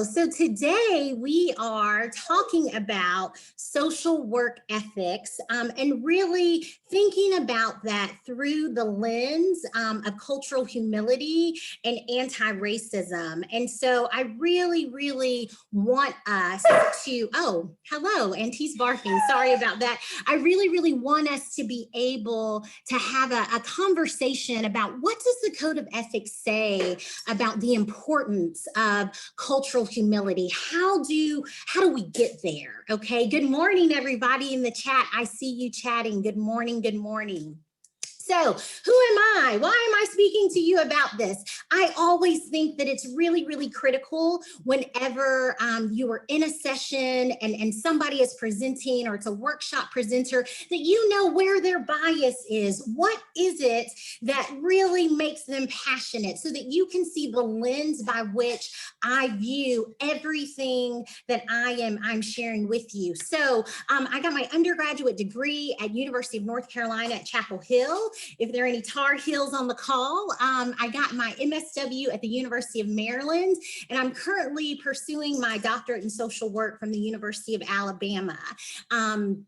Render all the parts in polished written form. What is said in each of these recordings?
So today we are talking about social work ethics and really thinking about that through the lens of cultural humility and anti-racism. And so I really want us to, oh, hello, Auntie's barking, sorry about that. I really want us to be able to have a conversation about what does the code of ethics say about the importance of cultural humility. How do we get there? Okay. Good morning, everybody in the chat. I see you chatting. Good morning. Good morning. So who am I? Why am I speaking to you about this? I always think that it's really critical whenever you are in a session and somebody is presenting, or it's a workshop presenter, that you know where their bias is. What is it that really makes them passionate, so that you can see the lens by which I view everything that I'm sharing with you. So I got my undergraduate degree at University of North Carolina at Chapel Hill. If there are any Tar Heels on the call, I got my MSW at the University of Maryland, and I'm currently pursuing my doctorate in social work from the University of Alabama. And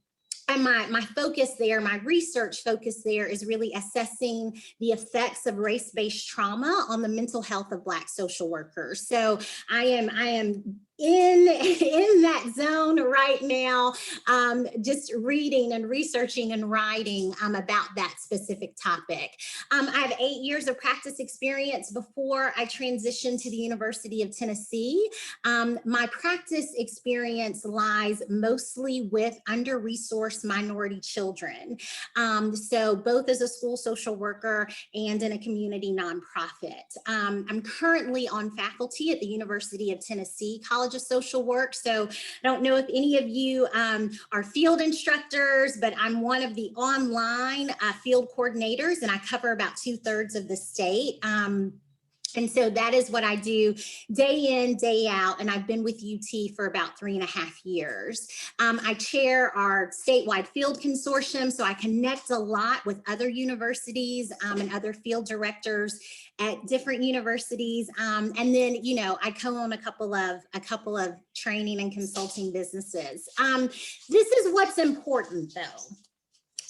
my focus there, my research focus there, is really assessing the effects of race-based trauma on the mental health of Black social workers. So I am in that zone right now, just reading and researching and writing about that specific topic. I have 8 years of practice experience before I transitioned to the University of Tennessee. My practice experience lies mostly with under-resourced minority children. So both as a school social worker and in a community nonprofit. I'm currently on faculty at the University of Tennessee College of Social Work. So I don't know if any of you are field instructors, but I'm one of the online field coordinators, and I cover about 2/3 of the state. And so that is what I do day in, day out. And I've been with UT for about 3.5 years. I chair our statewide field consortium, so I connect a lot with other universities and other field directors at different universities. And then, you know, I co-own a couple of training and consulting businesses. This is what's important, though.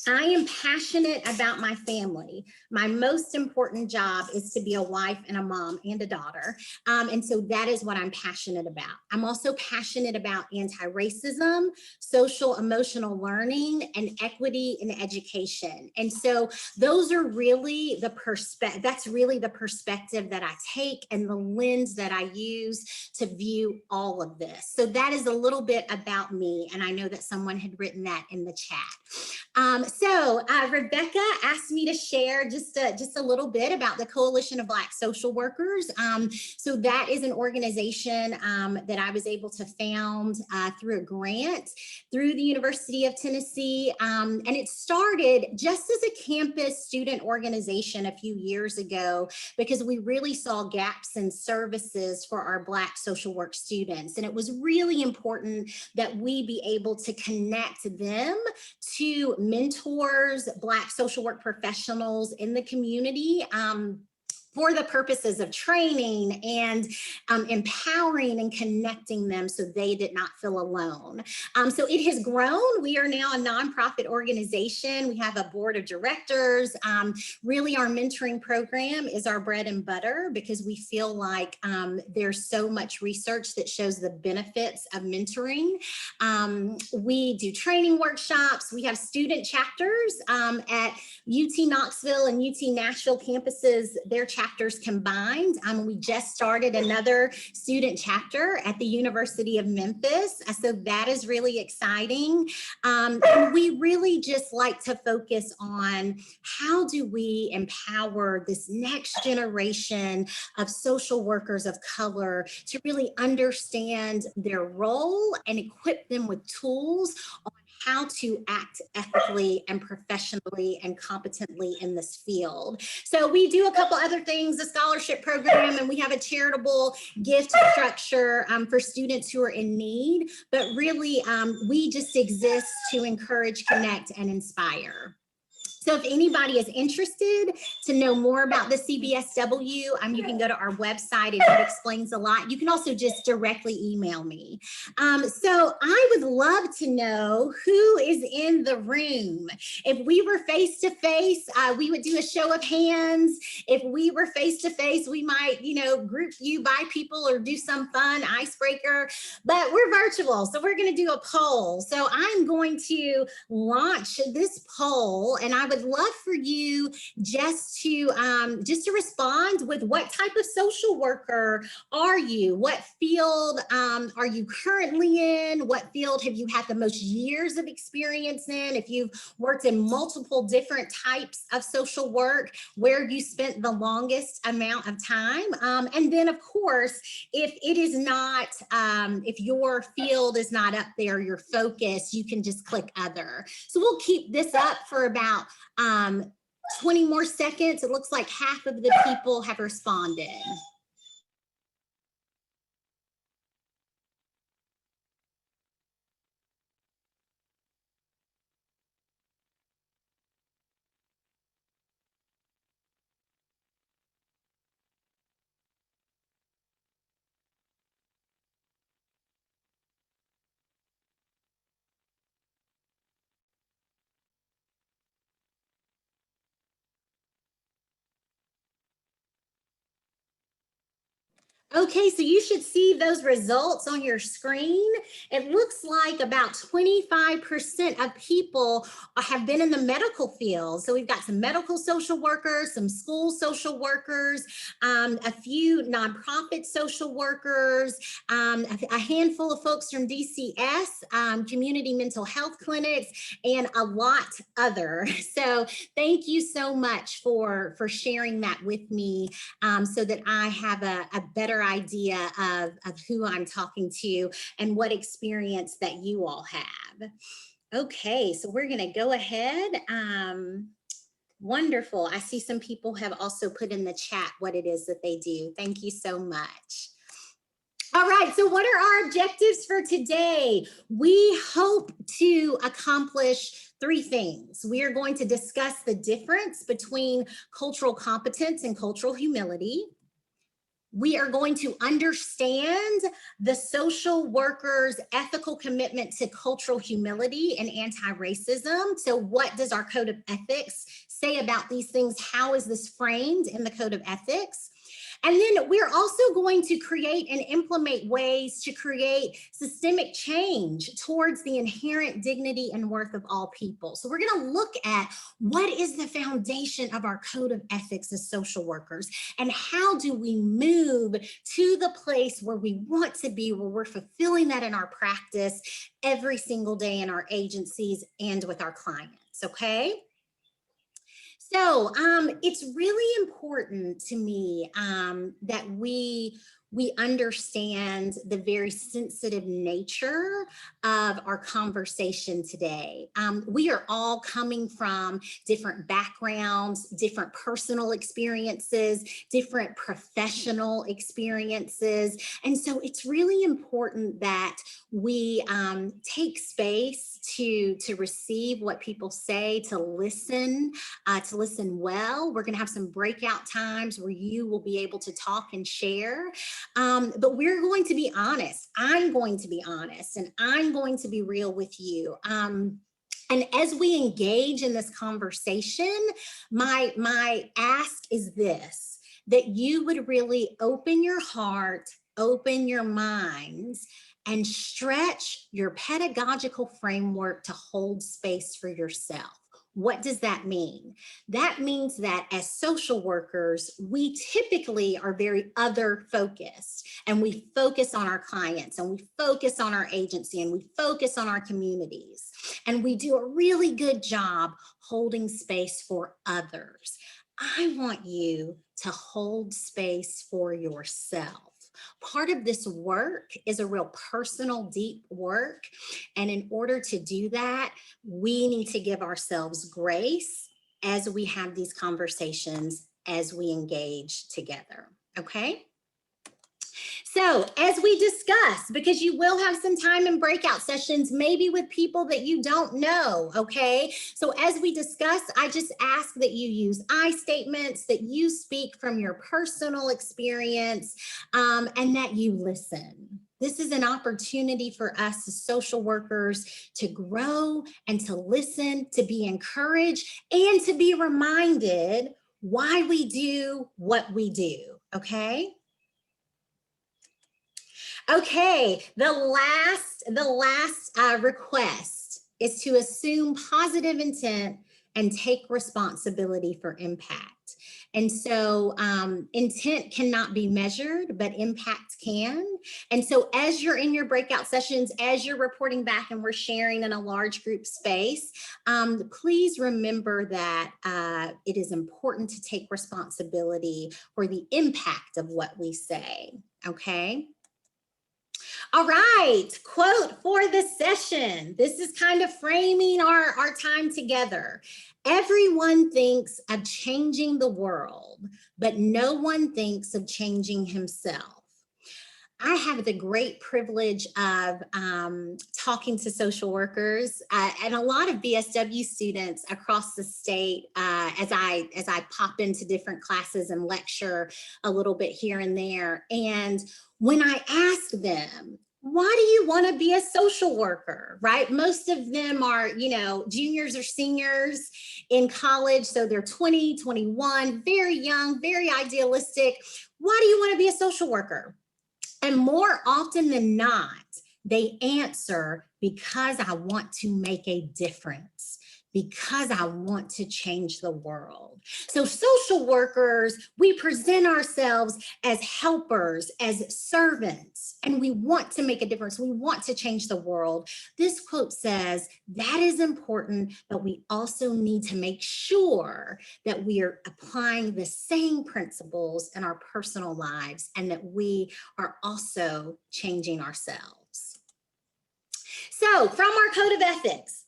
I am passionate about my family. My most important job is to be a wife and a mom and a daughter. And so that is what I'm passionate about. I'm also passionate about anti-racism, social emotional learning, and equity in education. And so those are really that's really the perspective that I take and the lens that I use to view all of this. So that is a little bit about me. And I know that someone had written that in the chat. So Rebecca asked me to share just a little bit about the Coalition of Black Social Workers. So that is an organization that I was able to found through a grant through the University of Tennessee. And it started just as a campus student organization a few years ago, because we really saw gaps in services for our Black social work students. And it was really important that we be able to connect them to mentors, Black social work professionals in the community, for the purposes of training and empowering and connecting them so they did not feel alone. So it has grown. We are now a nonprofit organization. We have a board of directors. Really, our mentoring program is our bread and butter, because we feel like there's so much research that shows the benefits of mentoring. We do training workshops. We have student chapters at UT Knoxville and UT Nashville campuses. Their chapters combined. We just started another student chapter at the University of Memphis. So that is really exciting. And we really just like to focus on how do we empower this next generation of social workers of color to really understand their role and equip them with tools on how to act ethically and professionally and competently in this field. So we do a couple other things, a scholarship program, and we have a charitable gift structure for students who are in need, but really we just exist to encourage, connect, and inspire. So if anybody is interested to know more about the CBSW, you can go to our website. It explains a lot. You can also just directly email me. So I would love to know who is in the room. If we were face-to-face, we would do a show of hands. If we were face-to-face, we might, group you by people or do some fun icebreaker, but we're virtual. So we're going to do a poll. So I'm going to launch this poll, and I would love for you just to respond with what type of social worker are you? What field are you currently in? What field have you had the most years of experience in? If you've worked in multiple different types of social work, where you spent the longest amount of time. And then of course, if it is not, if your field is not up there, your focus, you can just click other. So we'll keep this up for about 20 more seconds. It looks like half of the people have responded. Okay, so you should see those results on your screen. It looks like about 25% of people have been in the medical field. So we've got some medical social workers, some school social workers, a few nonprofit social workers, a handful of folks from DCS, community mental health clinics, and a lot other. So thank you so much for sharing that with me, so that I have a better idea of who I'm talking to and what experience that you all have. Okay, so we're going to go ahead. Wonderful. I see some people have also put in the chat what it is that they do. Thank you so much. All right, so what are our objectives for today? We hope to accomplish 3 things. We are going to discuss the difference between cultural competence and cultural humility. We are going to understand the social worker's ethical commitment to cultural humility and anti-racism. So what does our code of ethics say about these things? How is this framed in the code of ethics? And then we're also going to create and implement ways to create systemic change towards the inherent dignity and worth of all people. So we're going to look at what is the foundation of our code of ethics as social workers, and how do we move to the place where we want to be, where we're fulfilling that in our practice every single day in our agencies and with our clients, okay? So it's really important to me that we understand the very sensitive nature of our conversation today. We are all coming from different backgrounds, different personal experiences, different professional experiences. And so it's really important that we take space to receive what people say, to listen well. We're going to have some breakout times where you will be able to talk and share. But we're going to be honest. I'm going to be honest, and I'm going to be real with you. And as we engage in this conversation, my ask is this, that you would really open your heart, open your minds, and stretch your pedagogical framework to hold space for yourself. What does that mean? That means that as social workers, we typically are very other focused, and we focus on our clients, and we focus on our agency, and we focus on our communities. And we do a really good job holding space for others. I want you to hold space for yourself. Part of this work is a real personal, deep work. And in order to do that, we need to give ourselves grace as we have these conversations, as we engage together. Okay? So as we discuss, because you will have some time in breakout sessions, maybe with people that you don't know, okay? So as we discuss, I just ask that you use I statements, that you speak from your personal experience, and that you listen. This is an opportunity for us as social workers to grow and to listen, to be encouraged, and to be reminded why we do what we do, okay? Okay, the last request is to assume positive intent and take responsibility for impact. And so intent cannot be measured, but impact can. And so as you're in your breakout sessions, as you're reporting back and we're sharing in a large group space, please remember that it is important to take responsibility for the impact of what we say, okay? All right, quote for the session. This is kind of framing our time together. Everyone thinks of changing the world, but no one thinks of changing himself. I have the great privilege of talking to social workers and a lot of BSW students across the state as I pop into different classes and lecture a little bit here and there. And when I ask them, why do you want to be a social worker, right? Most of them are, juniors or seniors in college. So they're 20, 21, very young, very idealistic. Why do you want to be a social worker? And more often than not, they answer, because I want to make a difference, because I want to change the world. So social workers, we present ourselves as helpers, as servants, and we want to make a difference. We want to change the world. This quote says that is important, but we also need to make sure that we are applying the same principles in our personal lives and that we are also changing ourselves. So from our code of ethics,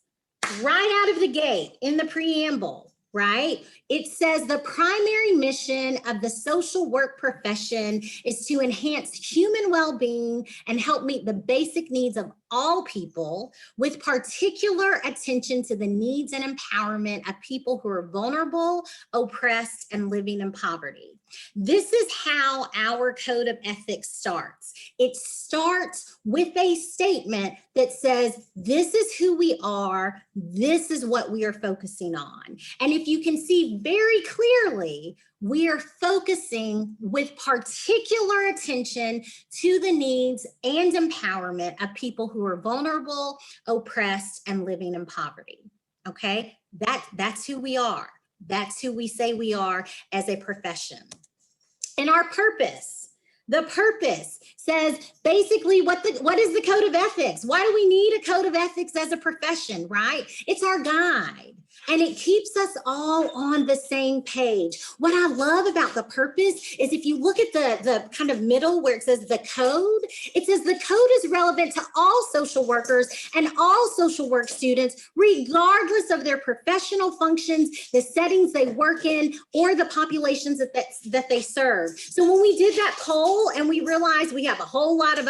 right out of the gate in the preamble, right? It says the primary mission of the social work profession is to enhance human well-being and help meet the basic needs of all people, with particular attention to the needs and empowerment of people who are vulnerable, oppressed, and living in poverty. This is how our code of ethics starts. It starts with a statement that says, this is who we are, this is what we are focusing on. And if you can see very clearly, we are focusing with particular attention to the needs and empowerment of people who are vulnerable, oppressed, and living in poverty. Okay, that's who we are. That's who we say we are as a profession. And our purpose, the purpose says basically what is the code of ethics? Why do we need a code of ethics as a profession, right? It's our guide. And it keeps us all on the same page. What I love about the purpose is if you look at the kind of middle where it says the code, it says the code is relevant to all social workers and all social work students, regardless of their professional functions, the settings they work in, or the populations that they serve. So when we did that poll and we realized we have a whole lot of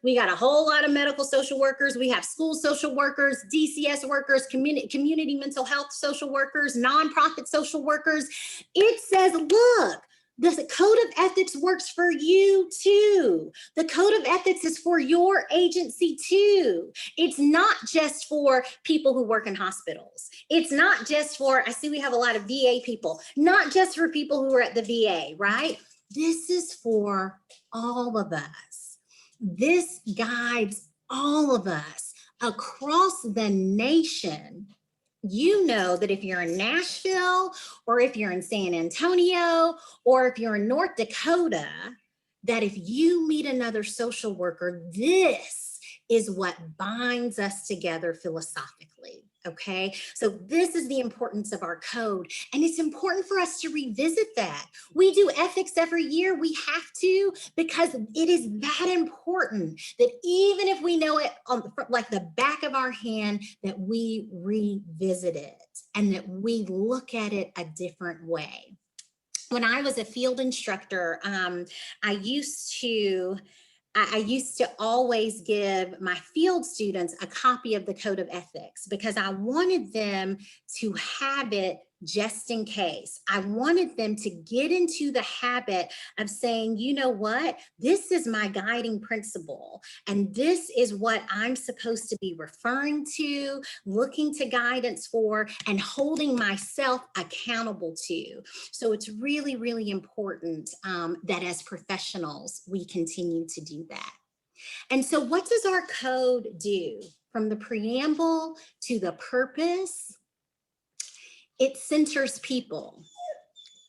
we got a whole lot of medical social workers, we have school social workers, DCS workers, community mental health social workers, nonprofit social workers. It says, look, the code of ethics works for you too. The code of ethics is for your agency too. It's not just for people who work in hospitals. It's not just for, I see we have a lot of VA people, not just for people who are at the VA, right? This is for all of us. This guides all of us across the nation. You know that if you're in Nashville, or if you're in San Antonio, or if you're in North Dakota, that if you meet another social worker, this is what binds us together philosophically. Okay, so this is the importance of our code, and it's important for us to revisit that. We do ethics every year. We have to, because it is that important that even if we know it on like the back of our hand, that we revisit it and that we look at it a different way. When I was a field instructor, I used to I used to always give my field students a copy of the Code of Ethics because I wanted them to have it just in case. I wanted them to get into the habit of saying, you know what, this is my guiding principle, and this is what I'm supposed to be referring to, looking to guidance for, and holding myself accountable to. So it's really, really important that as professionals, we continue to do that. And so what does our code do? From the preamble to the purpose, it centers people.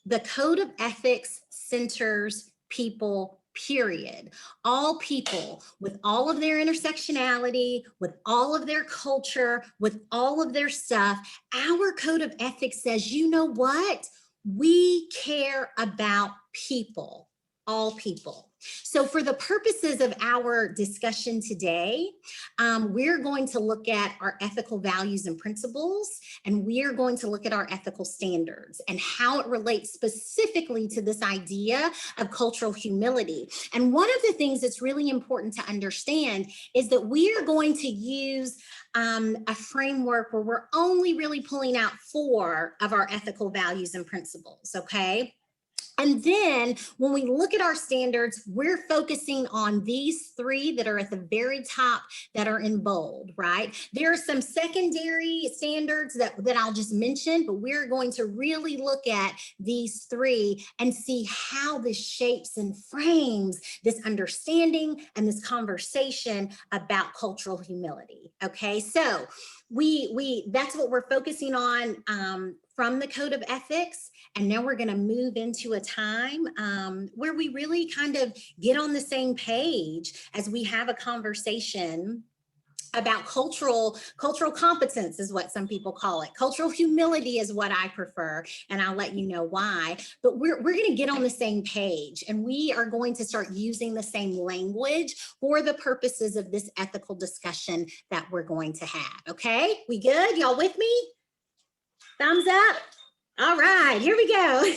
The Code of Ethics centers people, period. All people, with all of their intersectionality, with all of their culture, with all of their stuff. Our Code of Ethics says, you know what? We care about people, all people. So for the purposes of our discussion today, we're going to look at our ethical values and principles, and we're going to look at our ethical standards and how it relates specifically to this idea of cultural humility. And one of the things that's really important to understand is that we are going to use a framework where we're only really pulling out 4 of our ethical values and principles, okay? And then when we look at our standards, we're focusing on these 3 that are at the very top that are in bold, right? There are some secondary standards that I'll just mention, but we're going to really look at these 3 and see how this shapes and frames this understanding and this conversation about cultural humility, okay? So that's what we're focusing on from the Code of Ethics. And now we're going to move into a time where we really kind of get on the same page as we have a conversation about cultural competence is what some people call it. Cultural humility is what I prefer, and I'll let you know why. But we're going to get on the same page, and we are going to start using the same language for the purposes of this ethical discussion that we're going to have. Okay, we good? Y'all with me? Thumbs up. All right, here we go.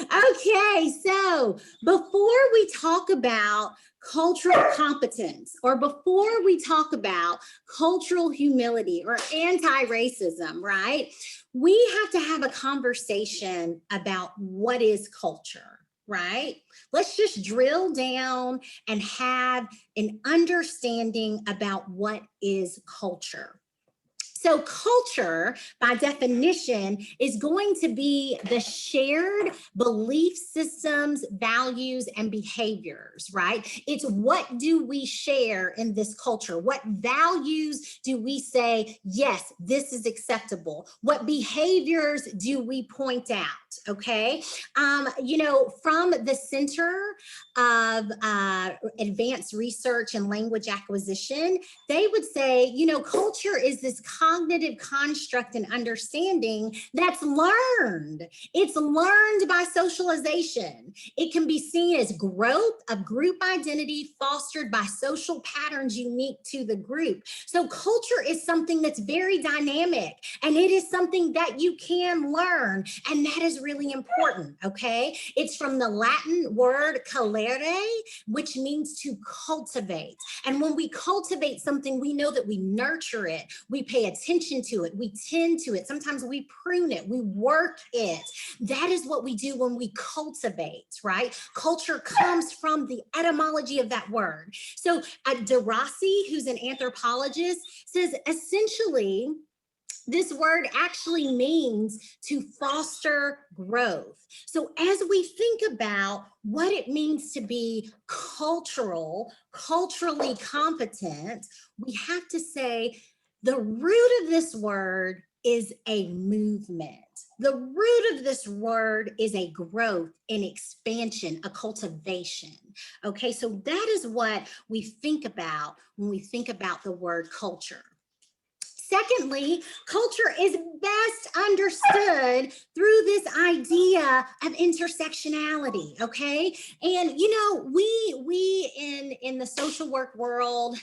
Okay, so before we talk about cultural competence, or before we talk about cultural humility or anti-racism, right? We have to have a conversation about what is culture, right? Let's just drill down and have an understanding about what is culture. So culture, by definition, is going to be the shared belief systems, values, and behaviors, right? It's what do we share in this culture? What values do we say, yes, this is acceptable? What behaviors do we point out, okay? You know, from the Center of Advanced Research and Language Acquisition, they would say, you know, culture is this cognitive construct and understanding that's learned. It's learned by socialization. It can be seen as growth of group identity fostered by social patterns unique to the group. So culture is something that's very dynamic, and it is something that you can learn, and that is really important, okay? It's from the Latin word colere, which means to cultivate. And when we cultivate something, we know that we nurture it, we pay attention to it, we tend to it, sometimes we prune it, we work it. That is what we do when we cultivate, right? Culture comes from the etymology of that word. So De Rossi, who's an anthropologist, says essentially this word actually means to foster growth. So as we think about what it means to be culturally competent, we have to say the root of this word is a movement. The root of this word is a growth, an expansion, a cultivation. Okay, so that is what we think about when we think about the word culture. Secondly, culture is best understood through this idea of intersectionality, okay? And you know, we in the social work world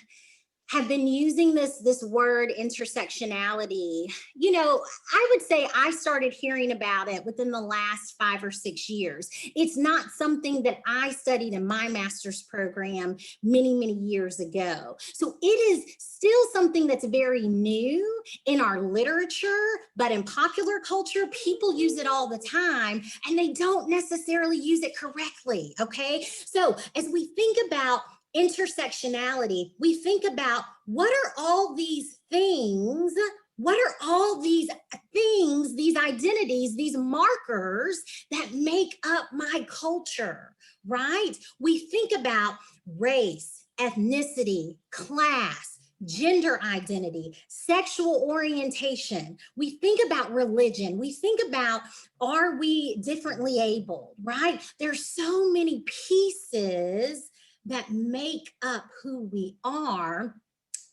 have been using this word intersectionality. You know, I would say I started hearing about it within the last 5 or 6 years. It's not something that I studied in my master's program many years ago. So it is still something that's very new in our literature, but in popular culture, people use it all the time and they don't necessarily use it correctly, okay? So as we think about intersectionality, we think about what are all these things, what are all these things, these identities, these markers that make up my culture, right? We think about race, ethnicity, class, gender identity, sexual orientation. We think about religion. We think about, are we differently abled, right? There's so many pieces that make up who we are,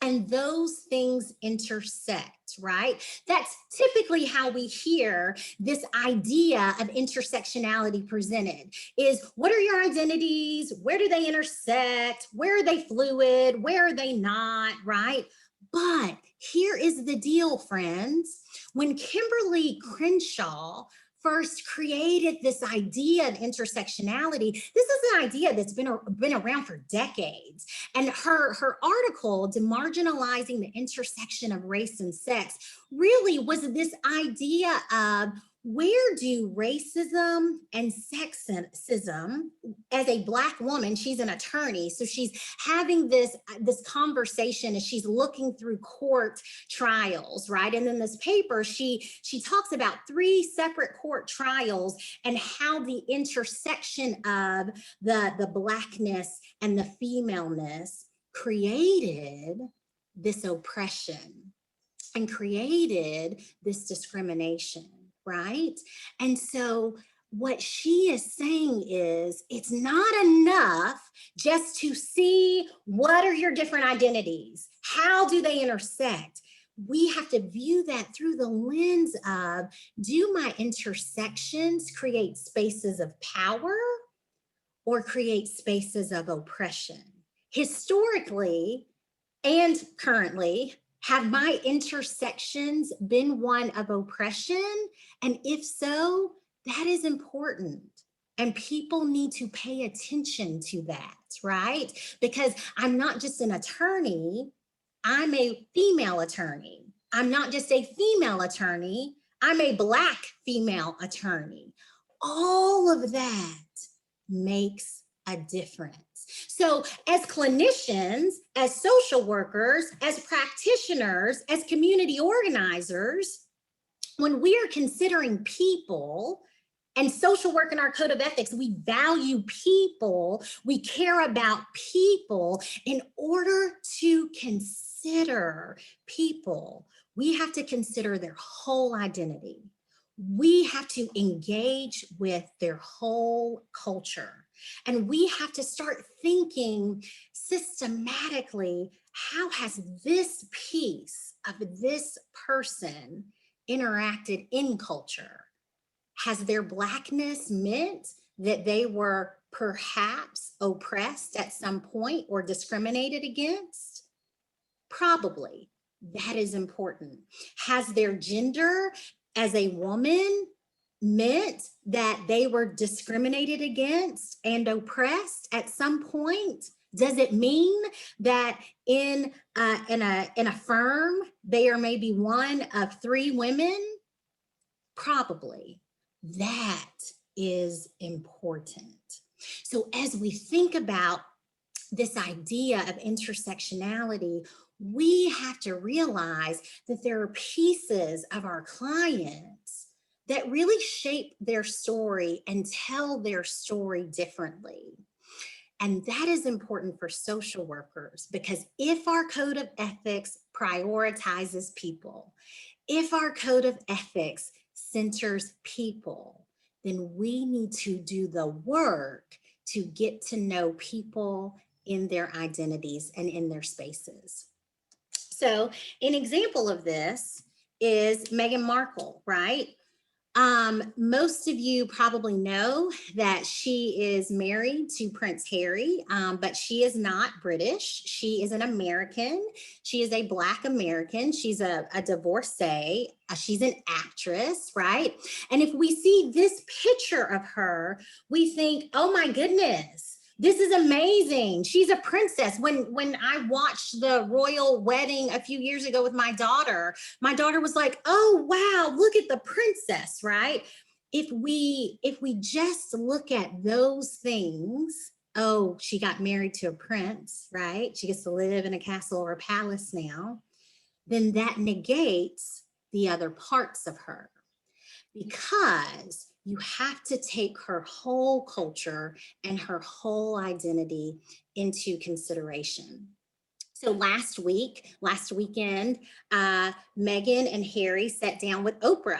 and those things intersect, right? That's typically how we hear this idea of intersectionality presented, is what are your identities? Where do they intersect? Where are they fluid? Where are they not, right? But here is the deal, friends. When Kimberly Crenshaw first created this idea of intersectionality, this is an idea that's been around for decades. And her article, Demarginalizing the Intersection of Race and Sex, really was this idea of, where do racism and sexism, as a Black woman, she's an attorney, so she's having this conversation as she's looking through court trials, right? And in this paper, she talks about 3 separate court trials and how the intersection of the Blackness and the femaleness created this oppression and created this discrimination, right? And so what she is saying is, it's not enough just to see what are your different identities, how do they intersect. We have to view that through the lens of, do my intersections create spaces of power or create spaces of oppression? Historically and currently, have my intersections been one of oppression? And if so, that is important. And people need to pay attention to that, right? Because I'm not just an attorney, I'm a female attorney. I'm not just a female attorney, I'm a Black female attorney. All of that makes a difference. So as clinicians, as social workers, as practitioners, as community organizers, when we are considering people, and social work in our code of ethics, we value people, we care about people. In order to consider people, we have to consider their whole identity. We have to engage with their whole culture. And we have to start thinking systematically, how has this piece of this person interacted in culture? Has their Blackness meant that they were perhaps oppressed at some point or discriminated against? Probably. That is important. Has their gender as a woman meant that they were discriminated against and oppressed at some point? Does it mean that in a firm, they are maybe one of 3 women? Probably. That is important. So as we think about this idea of intersectionality, we have to realize that there are pieces of our clients that really shape their story and tell their story differently. And that is important for social workers, because if our code of ethics prioritizes people, if our code of ethics centers people, then we need to do the work to get to know people in their identities and in their spaces. So an example of this is Meghan Markle, right? Most of you probably know that she is married to Prince Harry, but she is not British. She is an American. She is a Black American. She's a divorcee. She's an actress, right? And if we see this picture of her, we think, oh my goodness, this is amazing. She's a princess. When I watched the royal wedding a few years ago with my daughter was like, oh wow, look at the princess, right? If we just look at those things, oh, she got married to a prince, right? She gets to live in a castle or a palace now, then that negates the other parts of her, because you have to take her whole culture and her whole identity into consideration. So last weekend, Meghan and Harry sat down with Oprah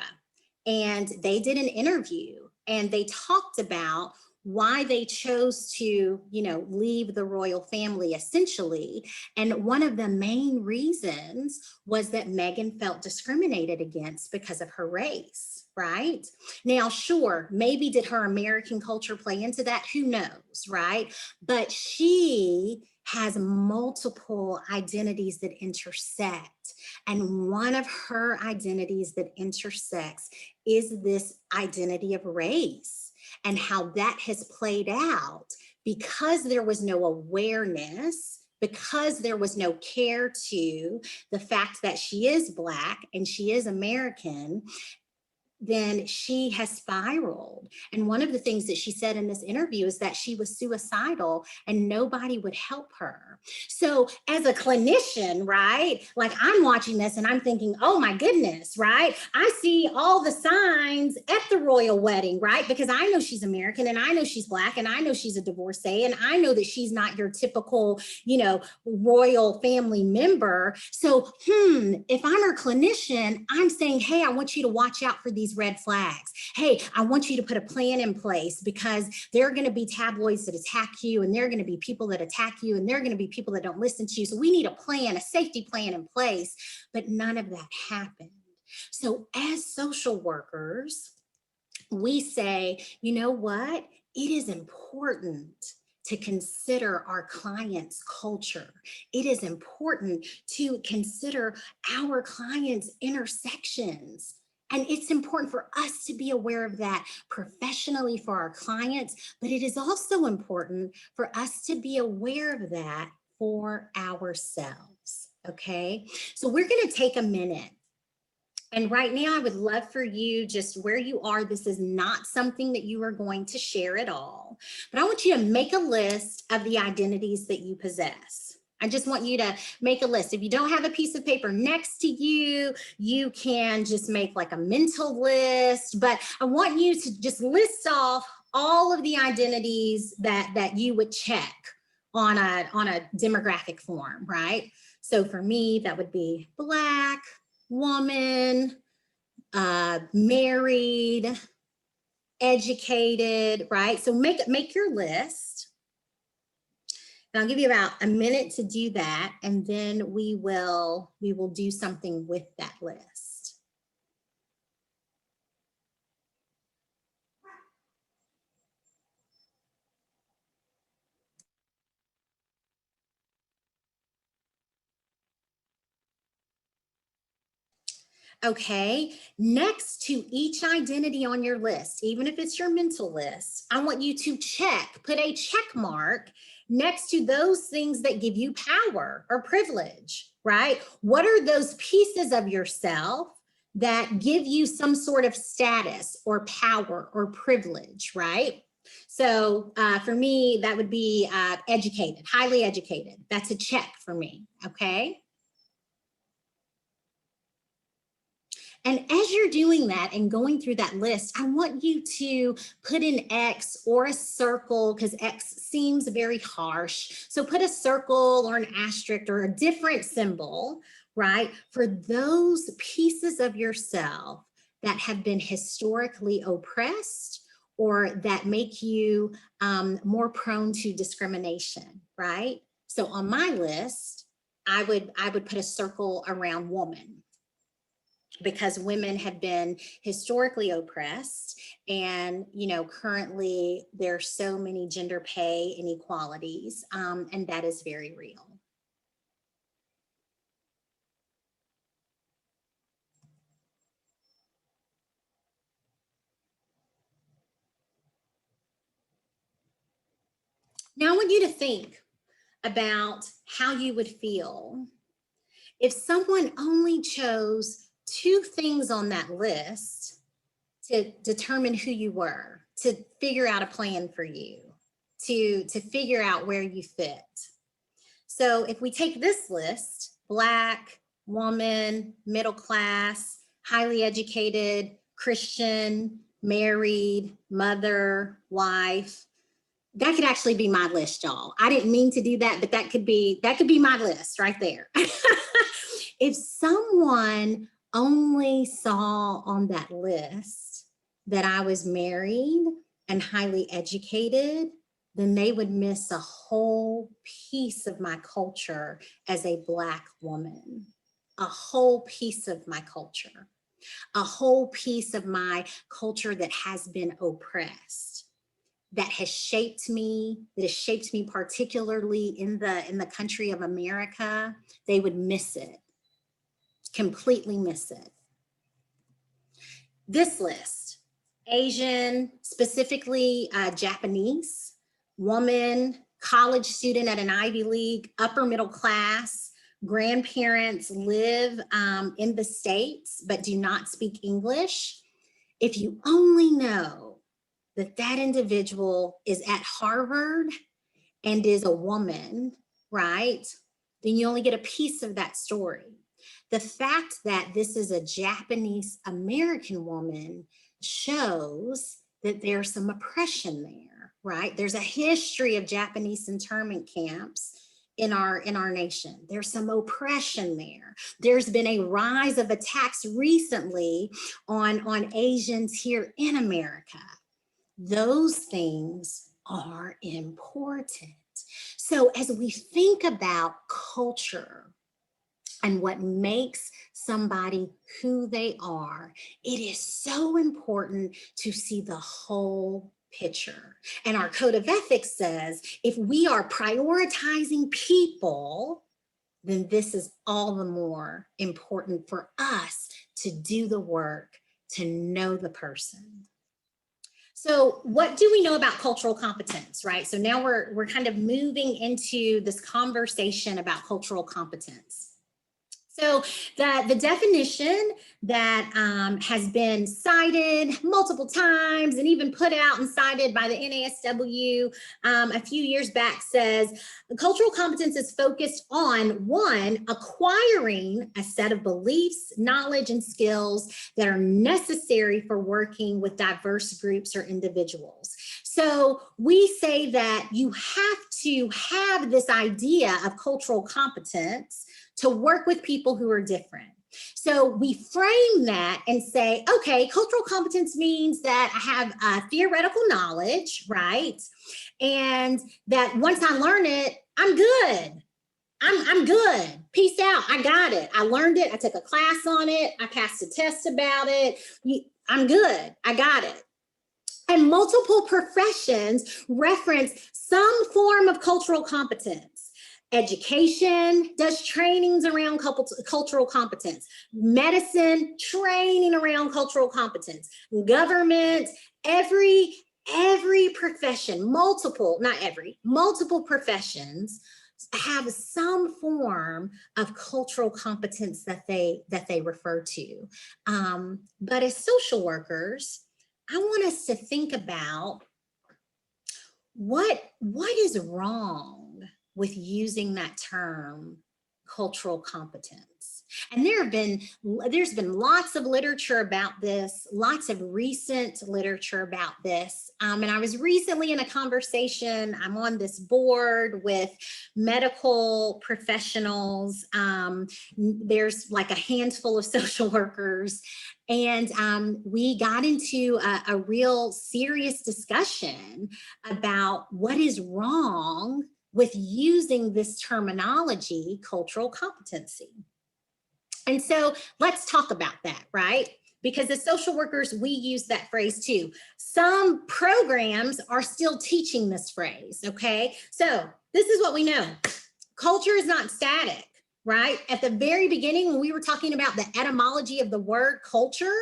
and they did an interview and they talked about why they chose to, leave the royal family essentially. And one of the main reasons was that Meghan felt discriminated against because of her race, right? Now, sure, maybe did her American culture play into that? Who knows, right? But she has multiple identities that intersect. And one of her identities that intersects is this identity of race, and how that has played out because there was no awareness, because there was no care to the fact that she is Black and she is American. Then she has spiraled. And one of the things that she said in this interview is that she was suicidal and nobody would help her. So as a clinician, right, like I'm watching this and I'm thinking, oh my goodness, right? I see all the signs at the royal wedding, right? Because I know she's American and I know she's Black and I know she's a divorcee and I know that she's not your typical, royal family member. So, if I'm her clinician, I'm saying, hey, I want you to watch out for these red flags. Hey, I want you to put a plan in place because there are going to be tabloids that attack you and there are going to be people that attack you and there are going to be people that don't listen to you. So we need a plan, a safety plan in place, but none of that happened. So as social workers, we say, you know what? It is important to consider our clients' culture. It is important to consider our clients' intersections. And it's important for us to be aware of that professionally for our clients, but it is also important for us to be aware of that for ourselves, okay? So we're gonna take a minute. And right now, I would love for you, just where you are, this is not something that you are going to share at all, but I want you to make a list of the identities that you possess. I just want you to make a list. If you don't have a piece of paper next to you, you can just make like a mental list, but I want you to just list off all of the identities that you would check on a demographic form, right? So for me, that would be Black, woman, married, educated, right? So make your list. And I'll give you about a minute to do that, and then we will do something with that list. Okay, next to each identity on your list, even if it's your mental list, I want you to put a check mark next to those things that give you power or privilege, right? What are those pieces of yourself that give you some sort of status or power or privilege, right? So for me, that would be educated, highly educated. That's a check for me, okay? And as you're doing that and going through that list, I want you to put an X or a circle, because X seems very harsh. So put a circle or an asterisk or a different symbol, right? For those pieces of yourself that have been historically oppressed or that make you more prone to discrimination, right? So on my list, I would put a circle around woman. because women have been historically oppressed, and currently there's so many gender pay inequalities, and that is very real. Now I want you to think about how you would feel if someone only chose 2 things on that list to determine who you were, to figure out a plan for you, to figure out where you fit. So if we take this list, Black, woman, middle class, highly educated, Christian, married, mother, wife, that could actually be my list, y'all. I didn't mean to do that, but that could be my list right there. If someone only saw on that list that I was married and highly educated, then they would miss a whole piece of my culture as a Black woman, a whole piece of my culture, a whole piece of my culture that has been oppressed, that has shaped me, particularly in the country of America. They would miss it, completely miss it. This list, Asian, specifically Japanese, woman, college student at an Ivy League, upper middle class, grandparents live in the States but do not speak English. If you only know that that individual is at Harvard and is a woman, right, then you only get a piece of that story. The fact that this is a Japanese American woman shows that there's some oppression there, right? There's a history of Japanese internment camps in our nation. There's some oppression there. There's been a rise of attacks recently on Asians here in America. Those things are important. So as we think about culture and what makes somebody who they are, it is so important to see the whole picture. And our code of ethics says, if we are prioritizing people, then this is all the more important for us to do the work, to know the person. So what do we know about cultural competence, right? So now we're kind of moving into this conversation about cultural competence. So the definition that has been cited multiple times and even put out and cited by the NASW a few years back says, cultural competence is focused on, 1, acquiring a set of beliefs, knowledge, and skills that are necessary for working with diverse groups or individuals. So we say that you have to have this idea of cultural competence to work with people who are different. So we frame that and say, okay, cultural competence means that I have theoretical knowledge, right? And that once I learn it, I'm good. I'm good. Peace out. I got it. I learned it. I took a class on it. I passed a test about it. I'm good. I got it. And multiple professions reference some form of cultural competence. Education does trainings around cultural competence. Medicine, training around cultural competence. Government, every profession, multiple professions have some form of cultural competence that they refer to. But as social workers, I want us to think about what is wrong with using that term, cultural competence. And there's been lots of literature about this, lots of recent literature about this. And I was recently in a conversation, I'm on this board with medical professionals. There's like a handful of social workers. And we got into a real serious discussion about what is wrong with using this terminology, cultural competency. And so let's talk about that, right? Because as social workers, we use that phrase too. Some programs are still teaching this phrase, okay? So this is what we know. Culture is not static, right? At the very beginning, when we were talking about the etymology of the word culture,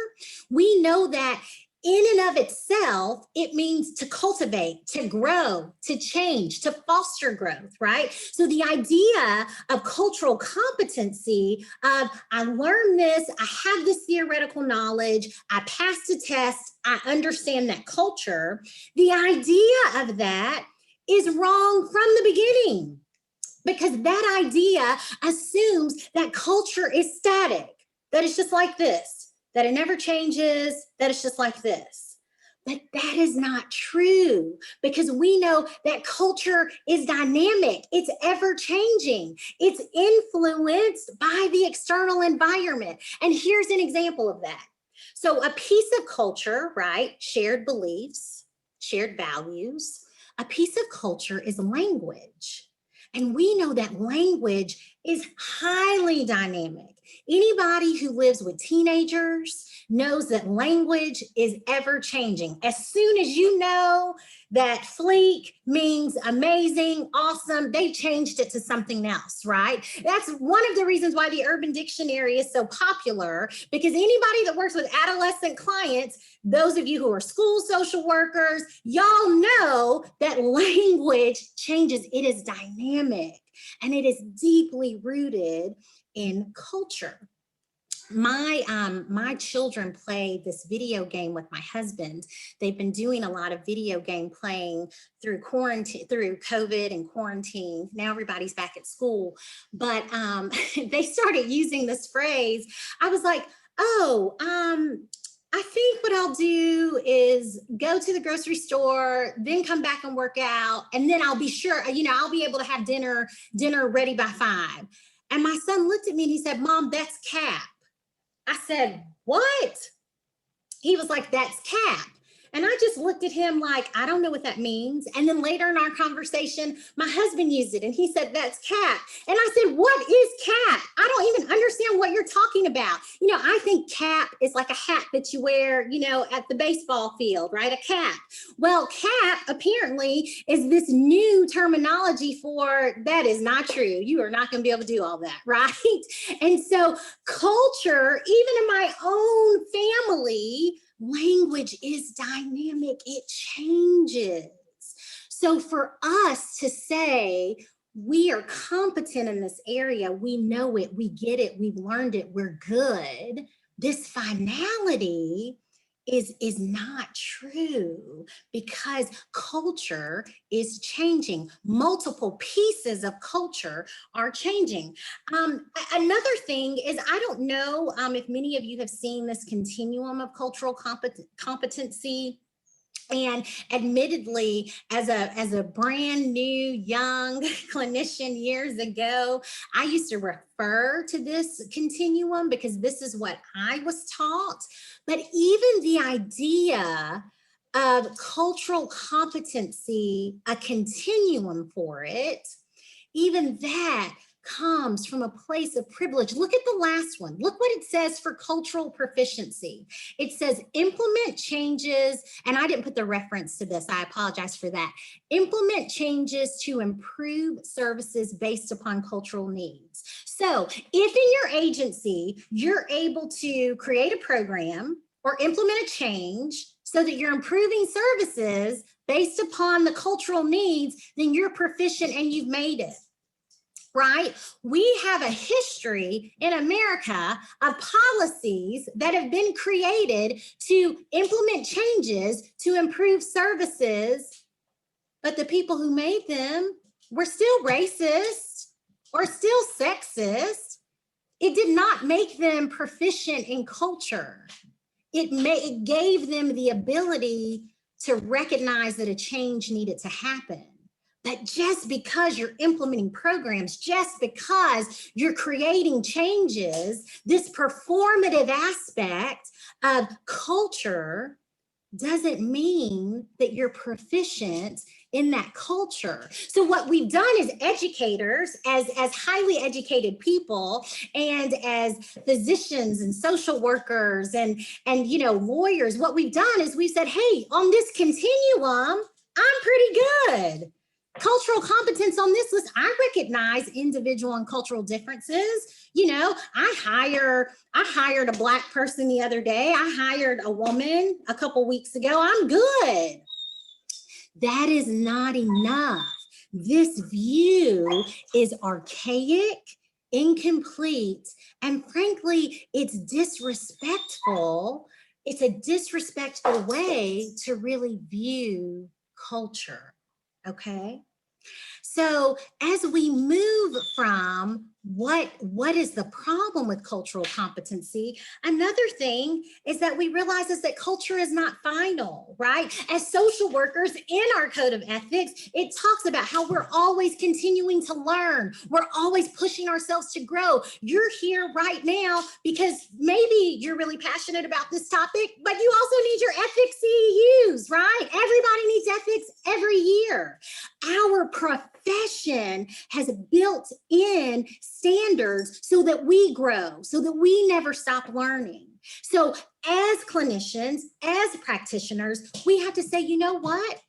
we know that in and of itself, it means to cultivate, to grow, to change, to foster growth, right? So the idea of cultural competency of I learned this, I have this theoretical knowledge, I passed a test, I understand that culture, the idea of that is wrong from the beginning, because that idea assumes that culture is static, that it's just like this, that it never changes, that it's just like this. But that is not true, because we know that culture is dynamic, it's ever changing, it's influenced by the external environment. And here's an example of that. So a piece of culture, right? Shared beliefs, shared values. A piece of culture is language. And we know that language is highly dynamic. Anybody who lives with teenagers knows that language is ever changing. As soon as you know that fleek means amazing, awesome, they changed it to something else, right? That's one of the reasons why the Urban Dictionary is so popular, because anybody that works with adolescent clients, those of you who are school social workers, y'all know that language changes. It is dynamic and it is deeply rooted in culture. My children play this video game with my husband. They've been doing a lot of video game playing through quarantine, through COVID and quarantine. Now everybody's back at school, but they started using this phrase. I was like, oh, I think what I'll do is go to the grocery store, then come back and work out, and then I'll be sure, I'll be able to have dinner ready by 5. And my son looked at me and he said, Mom, that's cap. I said, what? He was like, that's cap. And I just looked at him like, I don't know what that means. And then later in our conversation, my husband used it and he said, that's cap. And I said, what is cap? I don't even understand what you're talking about. I think cap is like a hat that you wear, at the baseball field, right? A cap. Well, cap apparently is this new terminology for that is not true. You are not going to be able to do all that, right? And so culture, even in my own family, language is dynamic, it changes. So for us to say we are competent in this area, we know it, we get it, we've learned it, we're good, this finality is not true, because culture is changing. Multiple pieces of culture are changing. Another thing is, I don't know if many of you have seen this continuum of cultural competency. And admittedly, as a brand new young clinician years ago, I used to refer to this continuum because this is what I was taught. But even the idea of cultural competency, a continuum for it, even that comes from a place of privilege. Look at the last one. Look what it says for cultural proficiency. It says implement changes, and I didn't put the reference to this. I apologize for that. Implement changes to improve services based upon cultural needs. So if in your agency, you're able to create a program or implement a change so that you're improving services based upon the cultural needs, then you're proficient and you've made it. Right? We have a history in America of policies that have been created to implement changes to improve services, but the people who made them were still racist or still sexist. It did not make them proficient in culture. It gave them the ability to recognize that a change needed to happen. But just because you're implementing programs, just because you're creating changes, this performative aspect of culture doesn't mean that you're proficient in that culture. So what we've done as educators, as highly educated people, and as physicians and social workers and you know, lawyers, what we've done is we've said, hey, on this continuum, I'm pretty good. Cultural competence on this list, I recognize individual and cultural differences. You know, I hired a Black person the other day. I hired a woman a couple weeks ago. I'm good. That is not enough. This view is archaic, incomplete, and frankly, it's disrespectful. It's a disrespectful way to really view culture, okay? So as we move from what is the problem with cultural competency, another thing is that we realize is that culture is not final, right? As social workers in our code of ethics, it talks about how we're always continuing to learn. We're always pushing ourselves to grow. You're here right now because maybe you're really passionate about this topic, but you also need your ethics CEUs, right? Everybody needs ethics every year. Our profession has built in standards so that we grow, so that we never stop learning. So as clinicians, as practitioners, we have to say, you know what?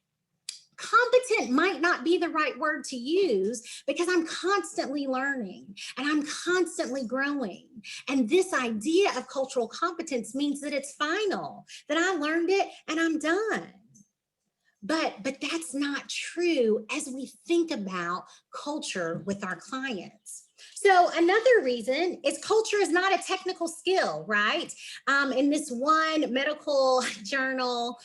Competent might not be the right word to use because I'm constantly learning and I'm constantly growing. And this idea of cultural competence means that it's final, that I learned it and I'm done. But that's not true as we think about culture with our clients. So another reason is culture is not a technical skill, right? In this one medical journal,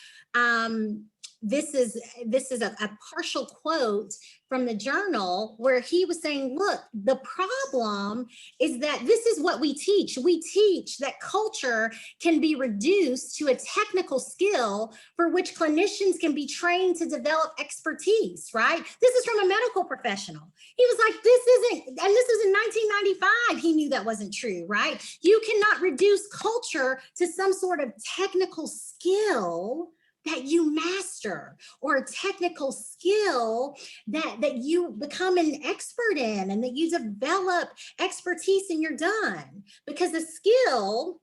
this is a partial quote from the journal where he was saying, look, the problem is that this is what we teach. We teach that culture can be reduced to a technical skill for which clinicians can be trained to develop expertise, right? This is from a medical professional. He was like, this isn't, and this was in 1995. He knew that wasn't true, right? You cannot reduce culture to some sort of technical skill that you master, or a technical skill that you become an expert in and that you develop expertise and you're done. Because the skill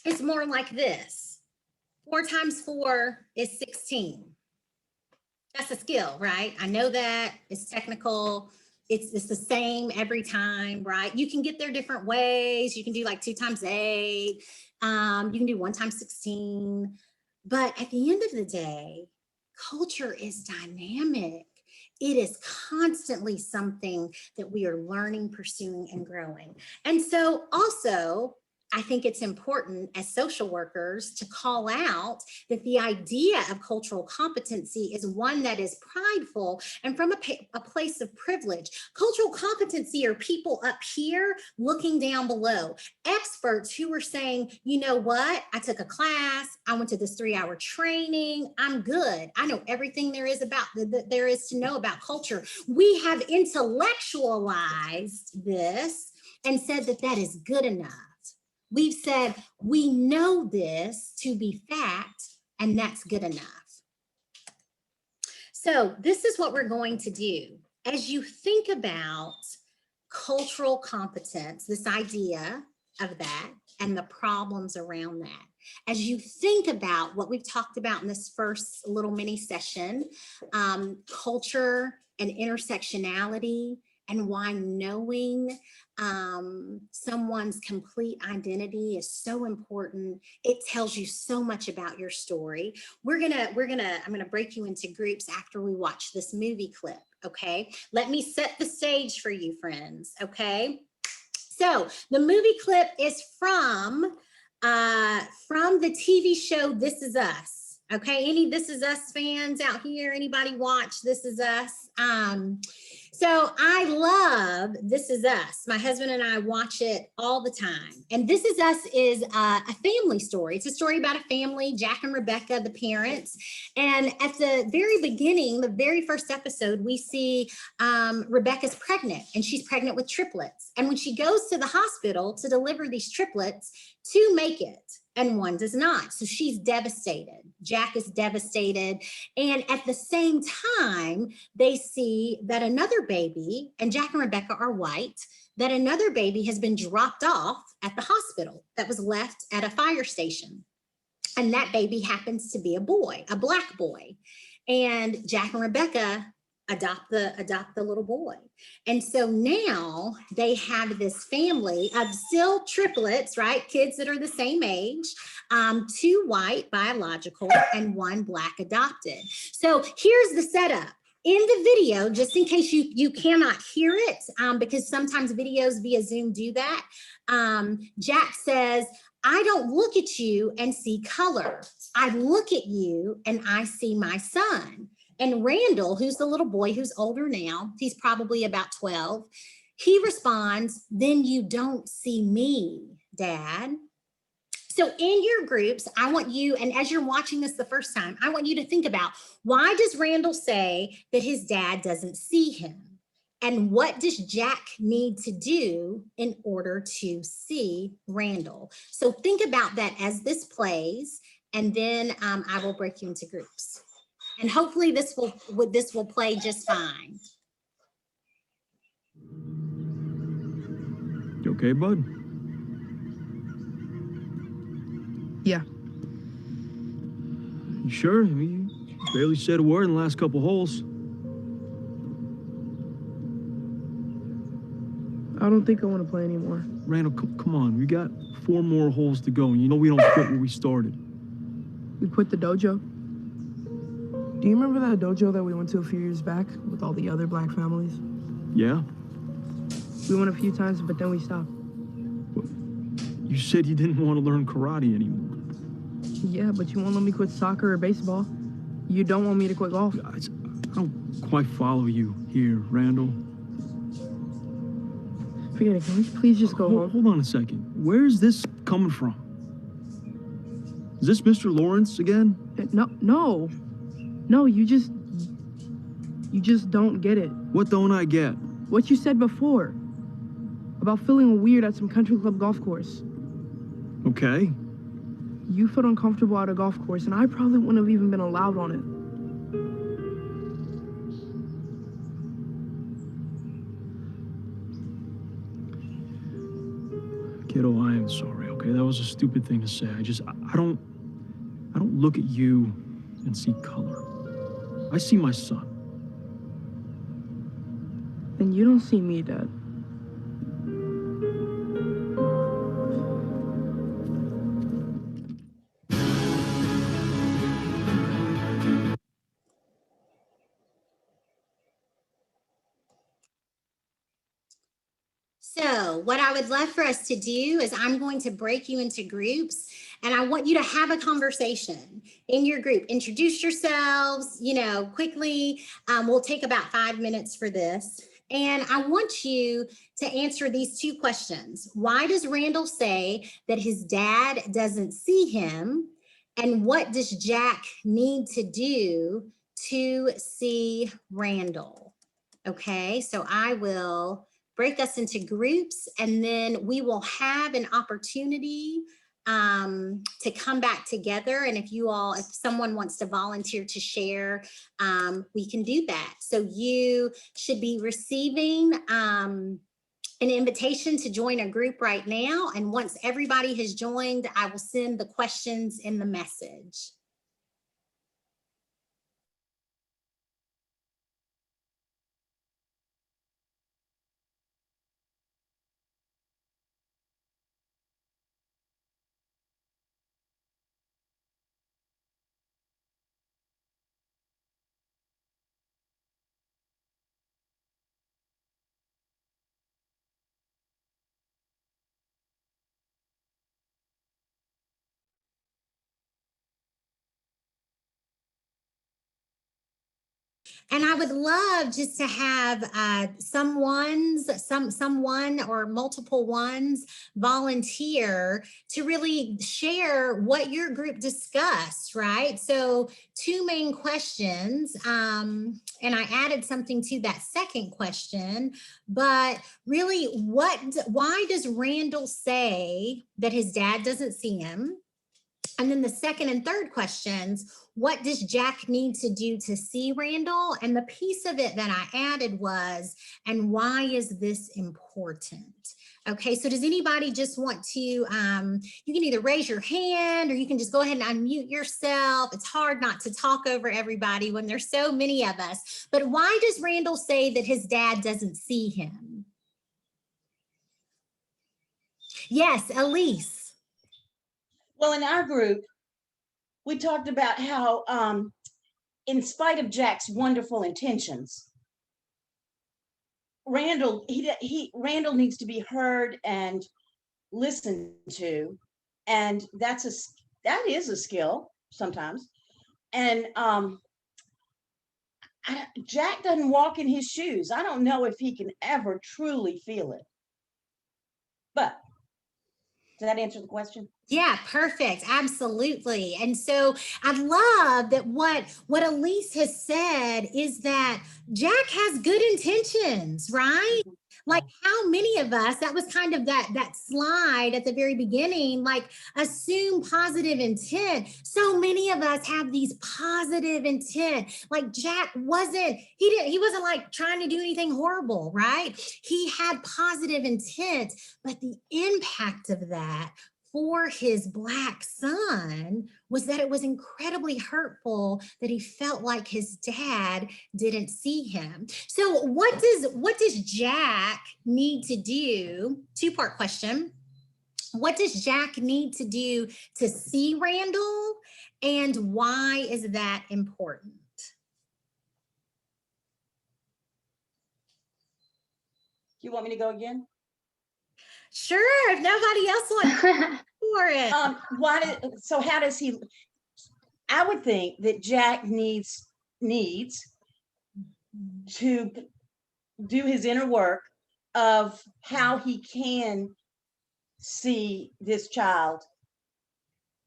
is more like this. 4 times 4 is 16. That's a skill, right? I know that it's technical. It's the same every time, right? You can get there different ways. You can do like 2 times 8. You can do 1 times 16. But at the end of the day, culture is dynamic. It is constantly something that we are learning, pursuing, and growing. And so also, I think it's important as social workers to call out that the idea of cultural competency is one that is prideful and from a place of privilege. Cultural competency are people up here looking down below, experts who are saying, you know what, I took a class, I went to this 3-hour training, I'm good. I know everything there is there is to know about culture. We have intellectualized this and said that that is good enough. We've said, we know this to be fact, and that's good enough. So this is what we're going to do. As you think about cultural competence, this idea of that and the problems around that, as you think about what we've talked about in this first little mini session, culture and intersectionality, and why knowing someone's complete identity is so important. It tells you so much about your story. I'm gonna break you into groups after we watch this movie clip, okay? Let me set the stage for you, friends, okay? So the movie clip is from the TV show This Is Us. Okay, any This Is Us fans out here? Anybody watch This Is Us? So I love This Is Us. My husband and I watch it all the time. And This Is Us is a family story. It's a story about a family, Jack and Rebecca, the parents. And at the very beginning, the very first episode, we see Rebecca's pregnant, and she's pregnant with triplets. And when she goes to the hospital to deliver these triplets, two make it and one does not. So she's devastated. Jack is devastated. And at the same time, they see that another baby, and Jack and Rebecca are white, that another baby has been dropped off at the hospital that was left at a fire station. And that baby happens to be a boy, a Black boy. And Jack and Rebecca adopt the little boy. And so now they have this family of still triplets, right? Kids that are the same age, two white biological and one Black adopted. So here's the setup. In the video, just in case you cannot hear it, because sometimes videos via Zoom do that, Jack says, I don't look at you and see color. I look at you and I see my son. And Randall, who's the little boy who's older now, he's probably about 12, he responds, then you don't see me, Dad. So in your groups, I want you, and as you're watching this the first time, I want you to think about, why does Randall say that his dad doesn't see him? And what does Jack need to do in order to see Randall? So think about that as this plays, and then I will break you into groups. And hopefully this will play just fine. You okay, bud? Yeah. You sure? I mean, you barely said a word in the last couple holes. I don't think I want to play anymore. Randall, come on. We got 4 more holes to go, and you know we don't quit where we started. We quit the dojo. Do you remember that dojo that we went to a few years back with all the other Black families? Yeah? We went a few times, but then we stopped. Well, you said you didn't want to learn karate anymore. Yeah, but you won't let me quit soccer or baseball. You don't want me to quit golf. I don't quite follow you here, Randall. Forget it. Can we please just go home? Hold on a second. Where is this coming from? Is this Mr. Lawrence again? No, you just don't get it. What don't I get? What you said before about feeling weird at some country club golf course. Okay. You felt uncomfortable at a golf course, and I probably wouldn't have even been allowed on it. Kiddo, I am sorry, okay? That was a stupid thing to say. I don't look at you and see color. I see my son. Then you don't see me, Dad. So what I would love for us to do is I'm going to break you into groups, and I want you to have a conversation in your group. Introduce yourselves, quickly. We'll take about 5 minutes for this. And I want you to answer these 2 questions. Why does Randall say that his dad doesn't see him? And what does Jack need to do to see Randall? Okay, so I will break us into groups, and then we will have an opportunity to come back together. And if someone wants to volunteer to share, we can do that. So you should be receiving an invitation to join a group right now. And once everybody has joined, I will send the questions in the message. And I would love just to have someone or multiple ones volunteer to really share what your group discussed, right? So 2 main questions, and I added something to that second question, but really why does Randall say that his dad doesn't see him? And then the second and third questions, what does Jack need to do to see Randall? And the piece of it that I added was, and why is this important? Okay, so does anybody just want to, you can either raise your hand or you can just go ahead and unmute yourself. It's hard not to talk over everybody when there's so many of us. But why does Randall say that his dad doesn't see him? Yes, Elise. Well, in our group, we talked about how, in spite of Jack's wonderful intentions, Randall needs to be heard and listened to, and that is a skill sometimes. And Jack doesn't walk in his shoes. I don't know if he can ever truly feel it. But does that answer the question? Yeah, perfect. Absolutely. And so I love that what Elise has said is that Jack has good intentions, right? Like how many of us, that was kind of that slide at the very beginning, like assume positive intent. So many of us have these positive intent. Like Jack he wasn't like trying to do anything horrible, right? He had positive intent, but the impact of that for his Black son was that it was incredibly hurtful that he felt like his dad didn't see him. So what does Jack need to do? Two-part question. What does Jack need to do to see Randall, and why is that important? You want me to go again? Sure, if nobody else wants for it. How does he? I would think that Jack needs to do his inner work of how he can see this child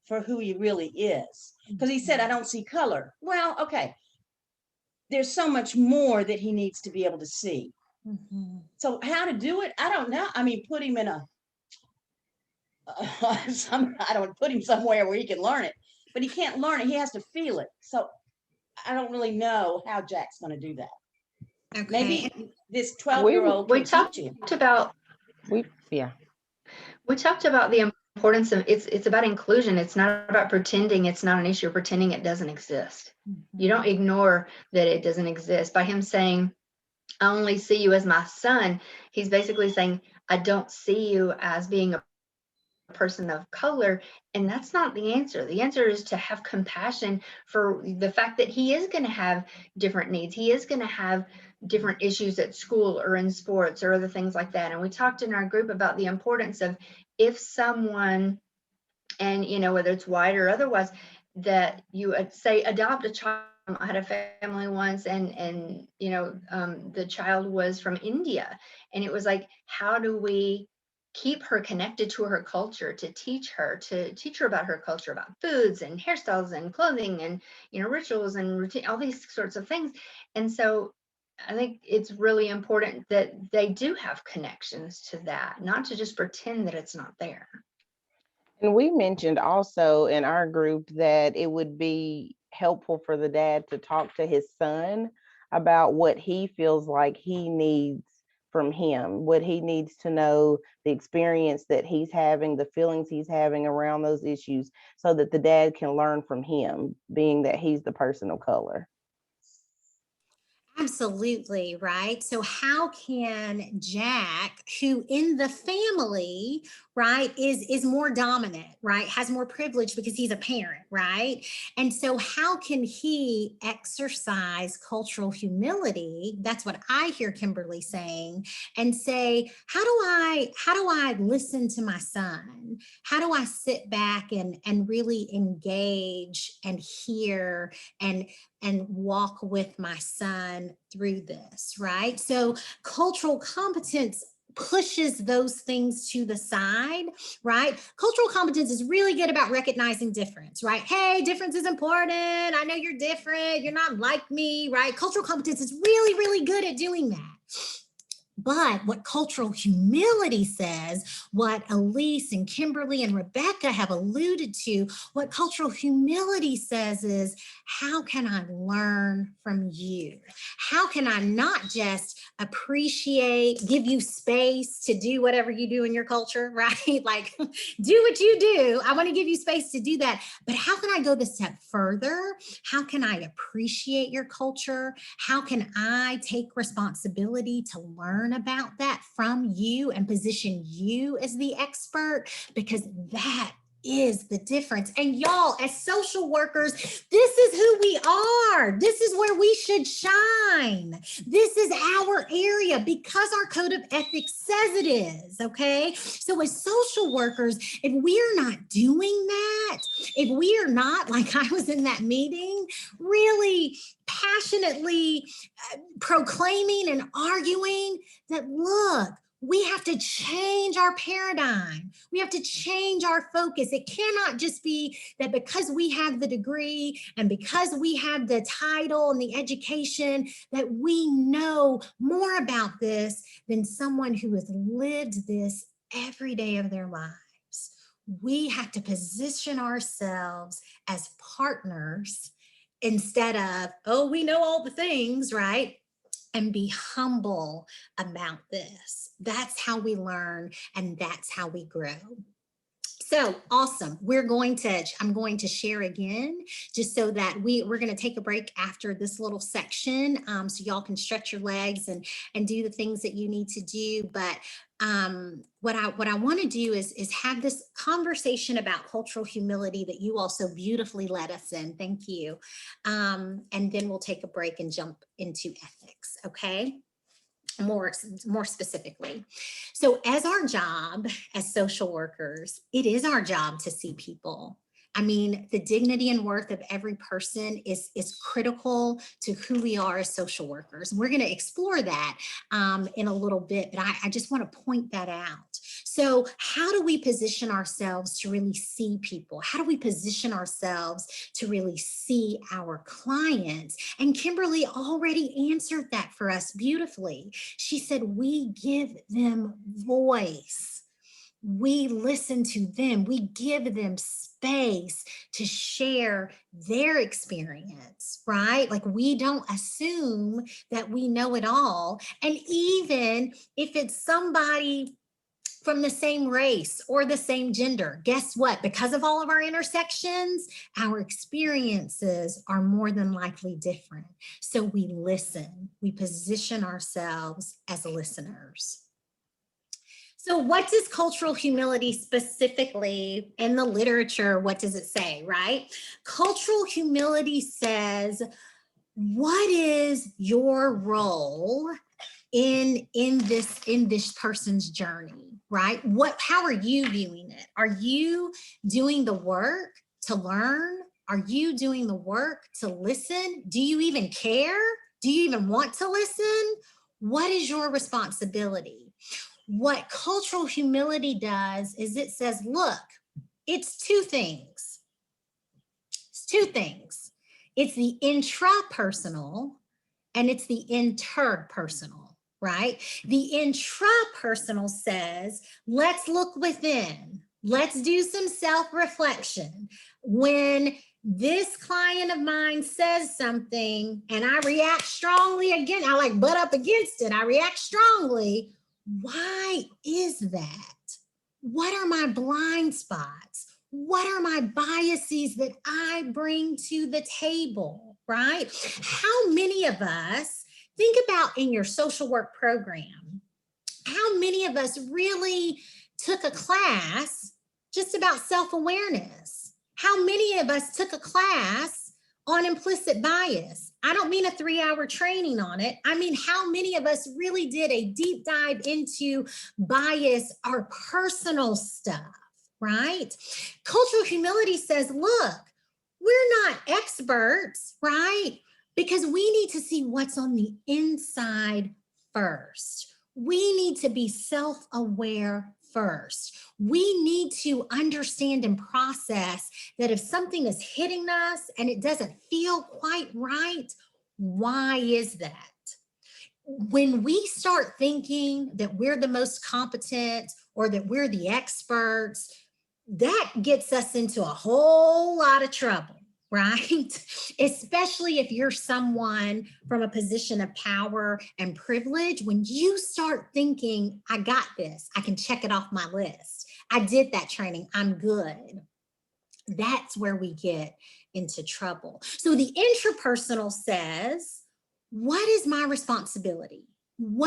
for who he really is. Because he said, I don't see color. Well, okay. There's so much more that he needs to be able to see. Mm-hmm. So how to do it? I don't know. I mean, put him in put him somewhere where he can learn it, but he can't learn it. He has to feel it. So I don't really know how Jack's going to do that. Okay. Maybe this 12-year-old we talked about the importance of it's about inclusion. It's not about pretending it's not an issue, pretending it doesn't exist. Mm-hmm. You don't ignore that it doesn't exist. By him saying, I only see you as my son, he's basically saying, I don't see you as being a person of color. And that's not the answer. The answer is to have compassion for the fact that he is going to have different needs. He is going to have different issues at school or in sports or other things like that. And we talked in our group about the importance of, if someone, and whether it's white or otherwise, that you say adopt a child. I had a family once, and the child was from India, and it was like, how do we keep her connected to her culture, to teach her about her culture, about foods and hairstyles and clothing and rituals and routine, all these sorts of things. And so I think it's really important that they do have connections to that, not to just pretend that it's not there. And we mentioned also in our group that it would be helpful for the dad to talk to his son about what he feels like he needs from him, what he needs to know, the experience that he's having, the feelings he's having around those issues, so that the dad can learn from him, being that he's the person of color. Absolutely, right? So how can Jack, who in the family right, is more dominant, right, has more privilege because he's a parent, right? And so how can he exercise cultural humility? That's what I hear Kimberly saying, and say, how do I listen to my son? How do I sit back and really engage and hear and walk with my son through this, right? So cultural competence pushes those things to the side, right? Cultural competence is really good about recognizing difference, right? Hey, difference is important. I know you're different. You're not like me, right? Cultural competence is really, really good at doing that. But what cultural humility says, what Elise and Kimberly and Rebecca have alluded to, what cultural humility says is, how can I learn from you? How can I not just appreciate, give you space to do whatever you do in your culture, right? Like, do what you do. I want to give you space to do that. But how can I go the step further? How can I appreciate your culture? How can I take responsibility to learn about that from you and position you as the expert? Because that is the difference. And y'all, as social workers, this is who we are. This is where we should shine. This is our area because our code of ethics says it is, okay? So as social workers, if we're not doing that, if we are not, like I was in that meeting, really passionately proclaiming and arguing that, look, we have to change our paradigm. We have to change our focus. It cannot just be that because we have the degree and because we have the title and the education that we know more about this than someone who has lived this every day of their lives. We have to position ourselves as partners instead of, oh, we know all the things, right? And be humble about this. That's how we learn and that's how we grow. So awesome. I'm going to share again, just so that we're going to take a break after this little section, so y'all can stretch your legs and do the things that you need to do. But what I want to do is have this conversation about cultural humility that you also beautifully led us in. Thank you. And then we'll take a break and jump into ethics. Okay. More specifically. So as our job as social workers, it is our job to see people. I mean, the dignity and worth of every person is critical to who we are as social workers. We're going to explore that in a little bit, but I just want to point that out. So how do we position ourselves to really see people? How do we position ourselves to really see our clients? And Kimberly already answered that for us beautifully. She said, we give them voice. We listen to them. We give them space to share their experience, right? Like, we don't assume that we know it all. And even if it's somebody from the same race or the same gender, guess what? Because of all of our intersections, our experiences are more than likely different. So we listen, we position ourselves as listeners. So what does cultural humility specifically in the literature, what does it say, right? Cultural humility says, what is your role in this person's journey, right? How are you viewing it? Are you doing the work to learn? Are you doing the work to listen? Do you even care? Do you even want to listen? What is your responsibility? What cultural humility does is it says, look, it's two things. It's two things. It's the intrapersonal and it's the interpersonal. Right? The intrapersonal says, let's look within. Let's do some self-reflection. When this client of mine says something and I react strongly again, I like butt up against it. I react strongly. Why is that? What are my blind spots? What are my biases that I bring to the table, right? How many of us, think about in your social work program, how many of us really took a class just about self-awareness? How many of us took a class on implicit bias? I don't mean a 3-hour training on it. I mean, how many of us really did a deep dive into bias, our personal stuff, right? Cultural humility says, look, we're not experts, right? Because we need to see what's on the inside first. We need to be self-aware first. We need to understand and process that if something is hitting us and it doesn't feel quite right, why is that? When we start thinking that we're the most competent or that we're the experts, that gets us into a whole lot of trouble, right? Especially if you're someone from a position of power and privilege. When you start thinking, I got this, I can check it off my list, I did that training, I'm good. That's where we get into trouble. So the intrapersonal says, what is my responsibility?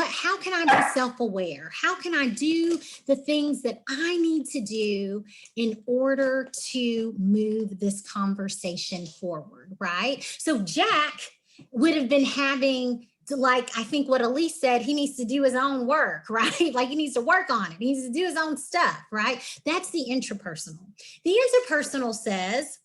How can I be self-aware? How can I do the things that I need to do in order to move this conversation forward, right? So Jack would have been having to, like, I think what Elise said, he needs to do his own work, right? Like he needs to work on it. He needs to do his own stuff, right? That's the intrapersonal. The interpersonal says,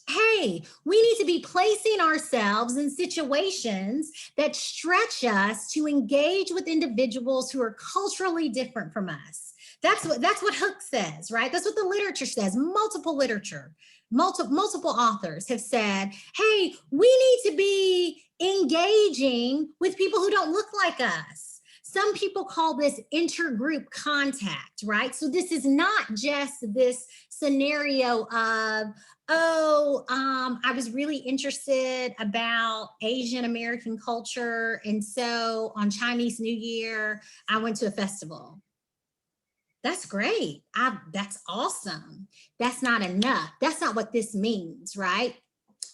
hey, we need to be placing ourselves in situations that stretch us to engage with individuals who are culturally different from us. That's what Hook says, right? That's what the literature says. Multiple authors have said, hey, we need to be engaging with people who don't look like us. Some people call this intergroup contact, right? So this is not just this scenario of, I was really interested about Asian American culture. And so on Chinese New Year, I went to a festival. That's great. That's awesome. That's not enough. That's not what this means, right?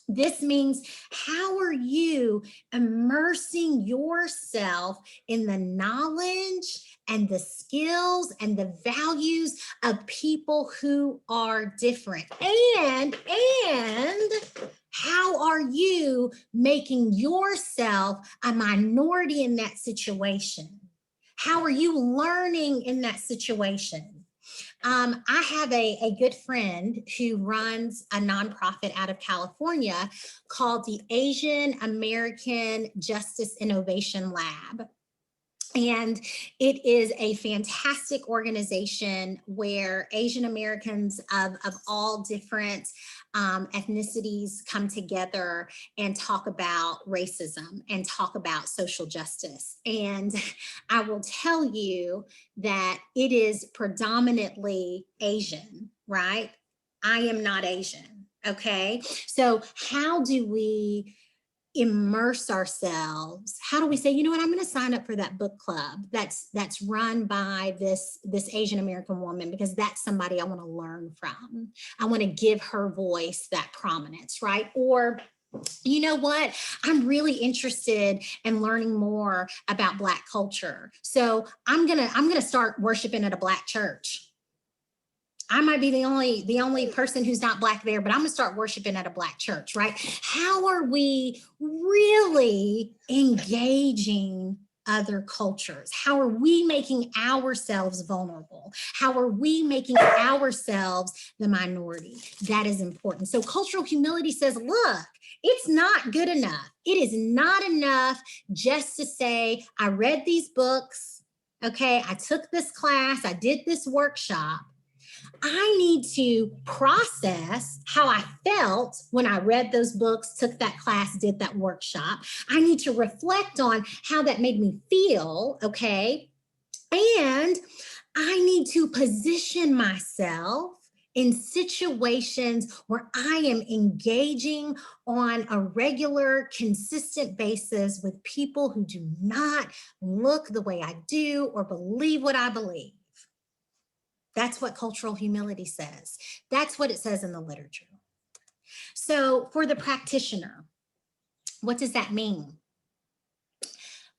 This means, how are you immersing yourself in the knowledge and the skills and the values of people who are different? And how are you making yourself a minority in that situation? How are you learning in that situation? I have a good friend who runs a nonprofit out of California called the Asian American Justice Innovation Lab. And it is a fantastic organization where Asian Americans of all different ethnicities come together and talk about racism and talk about social justice. And I will tell you that it is predominantly Asian, right? I am not Asian, okay? So how do we immerse ourselves? How do we say, you know what, I'm going to sign up for that book club that's run by this Asian American woman, because that's somebody I want to learn from. I want to give her voice that prominence, right? Or, you know what, I'm really interested in learning more about Black culture, so I'm gonna start worshiping at a Black church. I might be the only person who's not Black there, but I'm gonna start worshiping at a Black church, right? How are we really engaging other cultures? How are we making ourselves vulnerable? How are we making ourselves the minority? That is important. So cultural humility says, look, it's not good enough. It is not enough just to say, I read these books, okay, I took this class, I did this workshop. I need to process how I felt when I read those books, took that class, did that workshop. I need to reflect on how that made me feel, okay? And I need to position myself in situations where I am engaging on a regular, consistent basis with people who do not look the way I do or believe what I believe. That's what cultural humility says. That's what it says in the literature. So for the practitioner, what does that mean?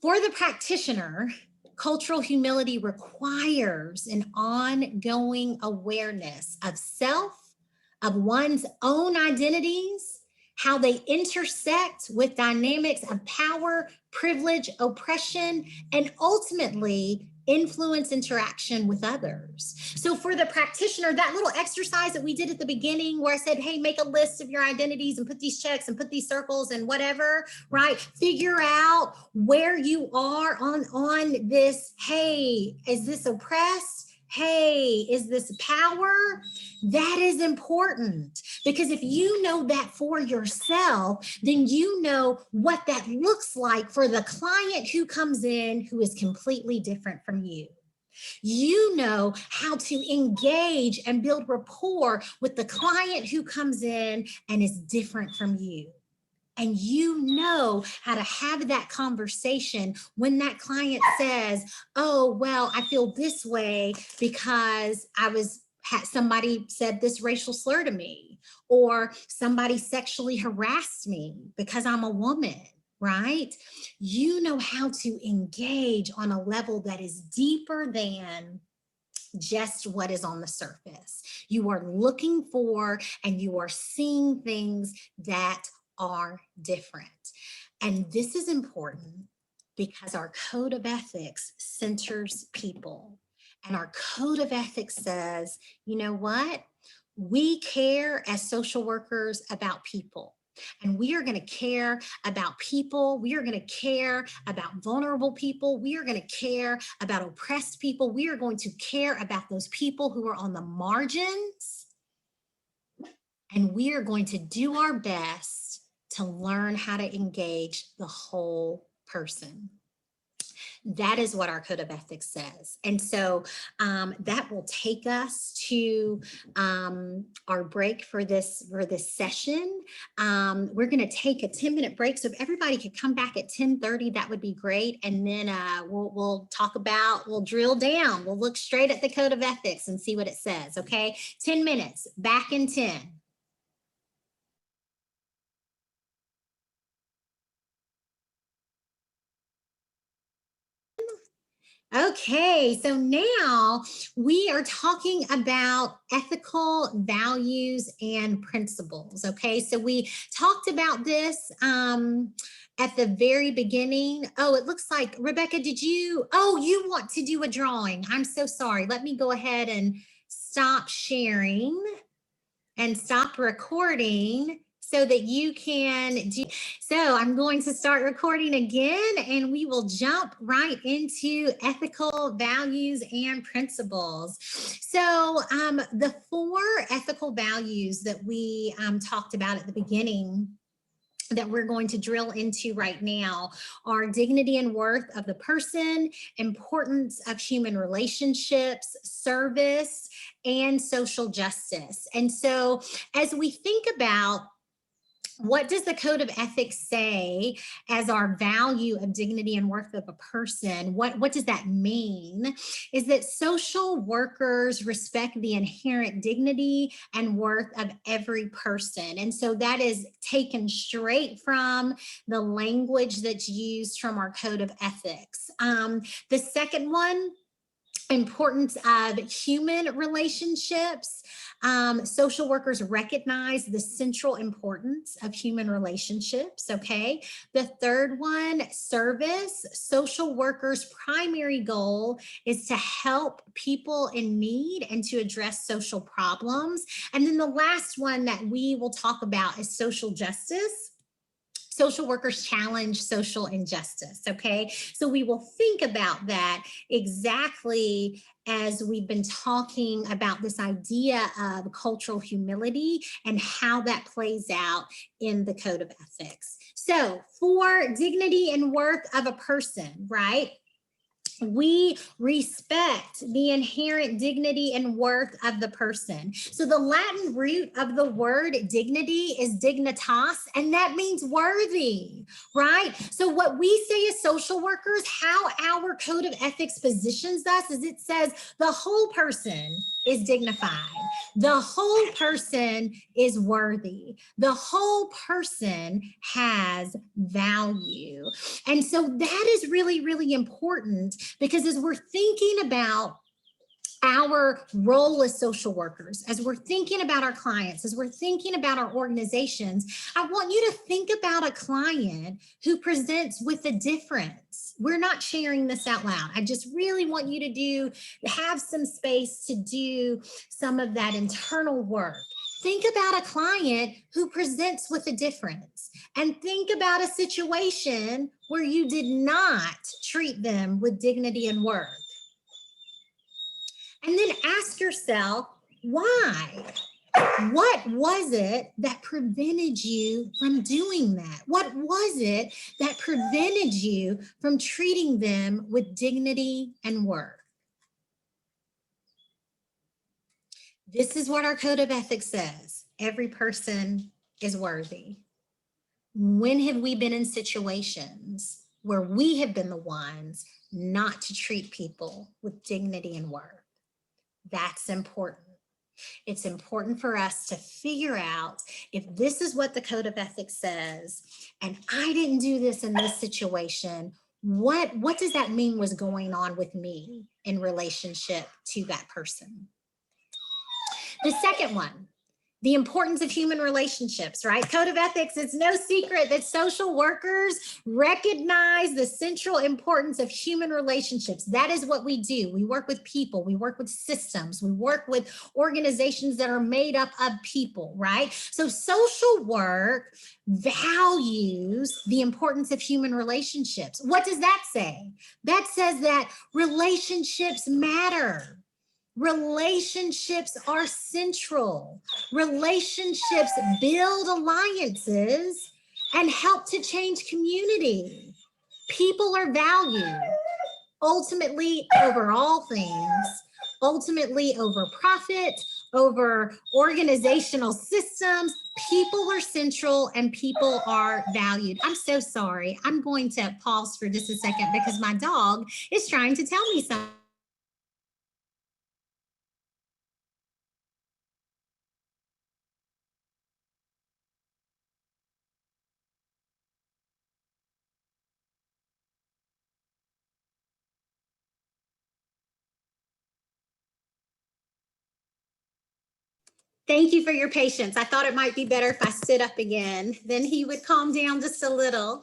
For the practitioner, Cultural humility requires an ongoing awareness of self, of one's own identities, how they intersect with dynamics of power, privilege, oppression, and ultimately influence interaction with others. So for the practitioner, that little exercise that we did at the beginning where I said, hey, make a list of your identities and put these checks and put these circles and whatever, right? Figure out where you are on this. Hey, is this oppressed? Hey, is this power? That is important, because if you know that for yourself, then you know what that looks like for the client who comes in who is completely different from you. You know how to engage and build rapport with the client who comes in and is different from you. And you know how to have that conversation when that client says, oh, well, I feel this way because somebody said this racial slur to me, or somebody sexually harassed me because I'm a woman, right? You know how to engage on a level that is deeper than just what is on the surface. You are looking for and you are seeing things that are different. And this is important because our code of ethics centers people. And our code of ethics says, you know what? We care as social workers about people. And we are going to care about people. We are going to care about vulnerable people. We are going to care about oppressed people. We are going to care about those people who are on the margins. And we are going to do our best to learn how to engage the whole person. That is what our code of ethics says. And so that will take us to our break for this session. We're going to take a 10-minute break. So if everybody could come back at 10:30, that would be great. And then we'll drill down. We'll look straight at the code of ethics and see what it says. Okay, 10 minutes, back in 10. Okay, so now we are talking about ethical values and principles. Okay, so we talked about this at the very beginning. Oh, it looks like, Rebecca, you want to do a drawing. I'm so sorry. Let me go ahead and stop sharing and stop recording so that you can do. So I'm going to start recording again, and we will jump right into ethical values and principles. So the 4 ethical values that we talked about at the beginning that we're going to drill into right now are dignity and worth of the person, importance of human relationships, service, and social justice. And so as we think about what does the code of ethics say as our value of dignity and worth of a person? What does that mean? Is that social workers respect the inherent dignity and worth of every person. And so that is taken straight from the language that's used from our code of ethics. The second one, importance of human relationships. Social workers recognize the central importance of human relationships, okay? The third one, service. Social workers' primary goal is to help people in need and to address social problems. And then the last one that we will talk about is social justice. Social workers challenge social injustice, okay? So we will think about that exactly as we've been talking about this idea of cultural humility and how that plays out in the code of ethics. So for dignity and worth of a person, right? We respect the inherent dignity and worth of the person. So the Latin root of the word dignity is dignitas, and that means worthy, right? So what we say as social workers, how our code of ethics positions us is it says the whole person is dignified. The whole person is worthy. The whole person has value. And so that is really, really important, because as we're thinking about our role as social workers, as we're thinking about our clients, as we're thinking about our organizations, I want you to think about a client who presents with a difference. We're not sharing this out loud. I just really want you to have some space to do some of that internal work. Think about a client who presents with a difference, and think about a situation where you did not treat them with dignity and worth. And then ask yourself, why? What was it that prevented you from doing that? What was it that prevented you from treating them with dignity and worth? This is what our code of ethics says. Every person is worthy. When have we been in situations where we have been the ones not to treat people with dignity and worth? That's important. It's important for us to figure out, if this is what the code of ethics says, and I didn't do this in this situation, what does that mean was going on with me in relationship to that person? The second one, the importance of human relationships, right? Code of ethics, it's no secret that social workers recognize the central importance of human relationships. That is what we do. We work with people, we work with systems, we work with organizations that are made up of people, right? So social work values the importance of human relationships. What does that say? That says that relationships matter. Relationships are central. Relationships build alliances and help to change community. People are valued ultimately over all things, ultimately over profit, over organizational systems. People are central and people are valued. I'm so sorry. I'm going to pause for just a second because my dog is trying to tell me something. Thank you for your patience. I thought it might be better if I sit up again, then he would calm down just a little.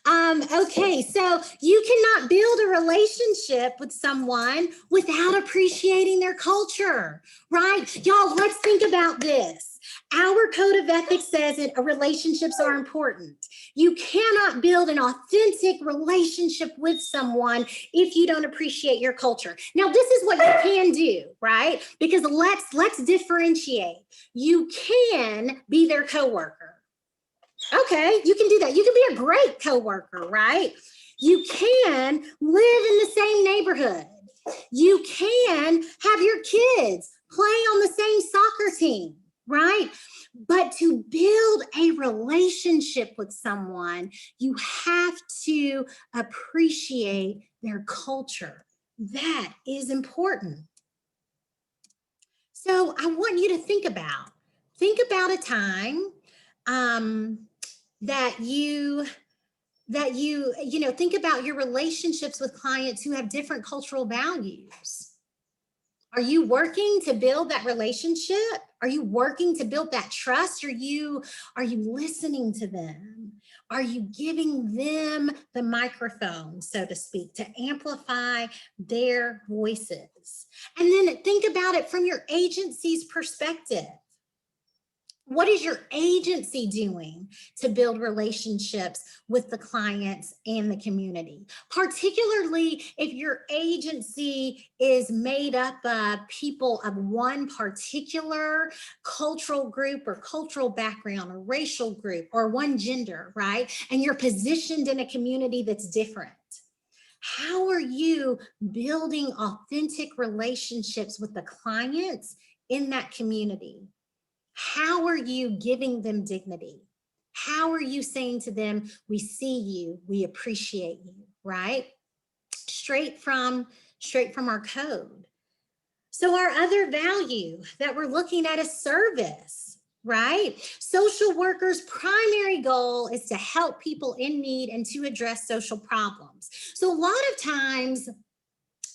Okay, so you cannot build a relationship with someone without appreciating their culture, right? Y'all, let's think about this. Our code of ethics says that relationships are important. You cannot build an authentic relationship with someone if you don't appreciate your culture. Now, this is what you can do, right? Because let's differentiate. You can be their coworker. Okay, you can do that. You can be a great coworker, right? You can live in the same neighborhood. You can have your kids play on the same soccer team, right? But to build a relationship with someone, you have to appreciate their culture. That is important. So I want you to think about a time that you think about your relationships with clients who have different cultural values. Are you working to build that relationship? Are you working to build that trust? Are you listening to them? Are you giving them the microphone, so to speak, to amplify their voices? And then think about it from your agency's perspective. What is your agency doing to build relationships with the clients and the community? Particularly if your agency is made up of people of one particular cultural group or cultural background or racial group or one gender, right? And you're positioned in a community that's different. How are you building authentic relationships with the clients in that community? How are you giving them dignity? How are you saying to them, we see you, we appreciate you, right? Straight from our code. So our other value that we're looking at is service, right? Social workers' primary goal is to help people in need and to address social problems. So a lot of times,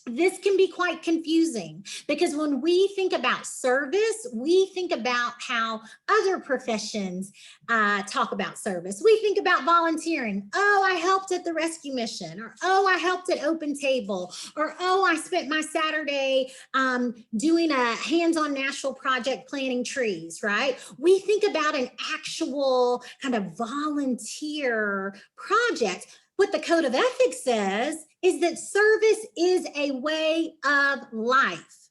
this can be quite confusing because when we think about service, we think about how other professions talk about service. We think about volunteering. Oh, I helped at the rescue mission, or oh, I helped at Open Table, or oh, I spent my Saturday doing a hands-on national project planting trees, right? We think about an actual kind of volunteer project. What the Code of Ethics says is that service is a way of life.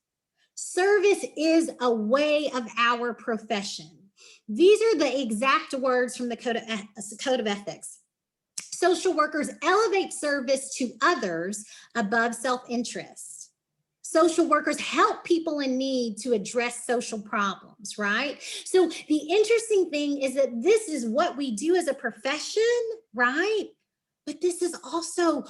Service is a way of our profession. These are the exact words from the Code of Ethics. Social workers elevate service to others above self-interest. Social workers help people in need to address social problems, right? So the interesting thing is that this is what we do as a profession, right? But this is also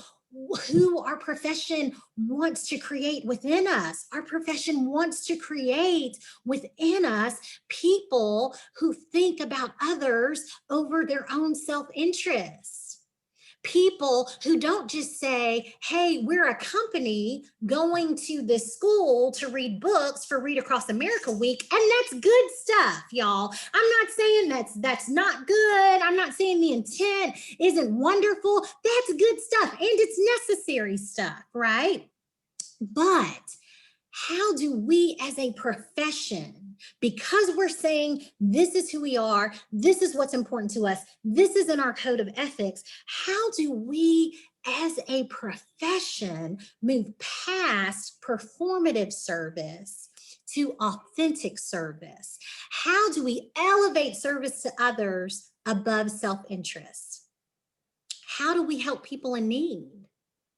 who our profession wants to create within us. Our profession wants to create within us people who think about others over their own self-interest. People who don't just say, hey, we're a company going to this school to read books for Read Across America Week, and that's good stuff, y'all. I'm not saying that's not good. I'm not saying the intent isn't wonderful. That's good stuff, and it's necessary stuff, right? But how do we as a profession, because we're saying this is who we are, this is what's important to us, this is in our code of ethics, how do we as a profession move past performative service to authentic service? How do we elevate service to others above self-interest? How do we help people in need?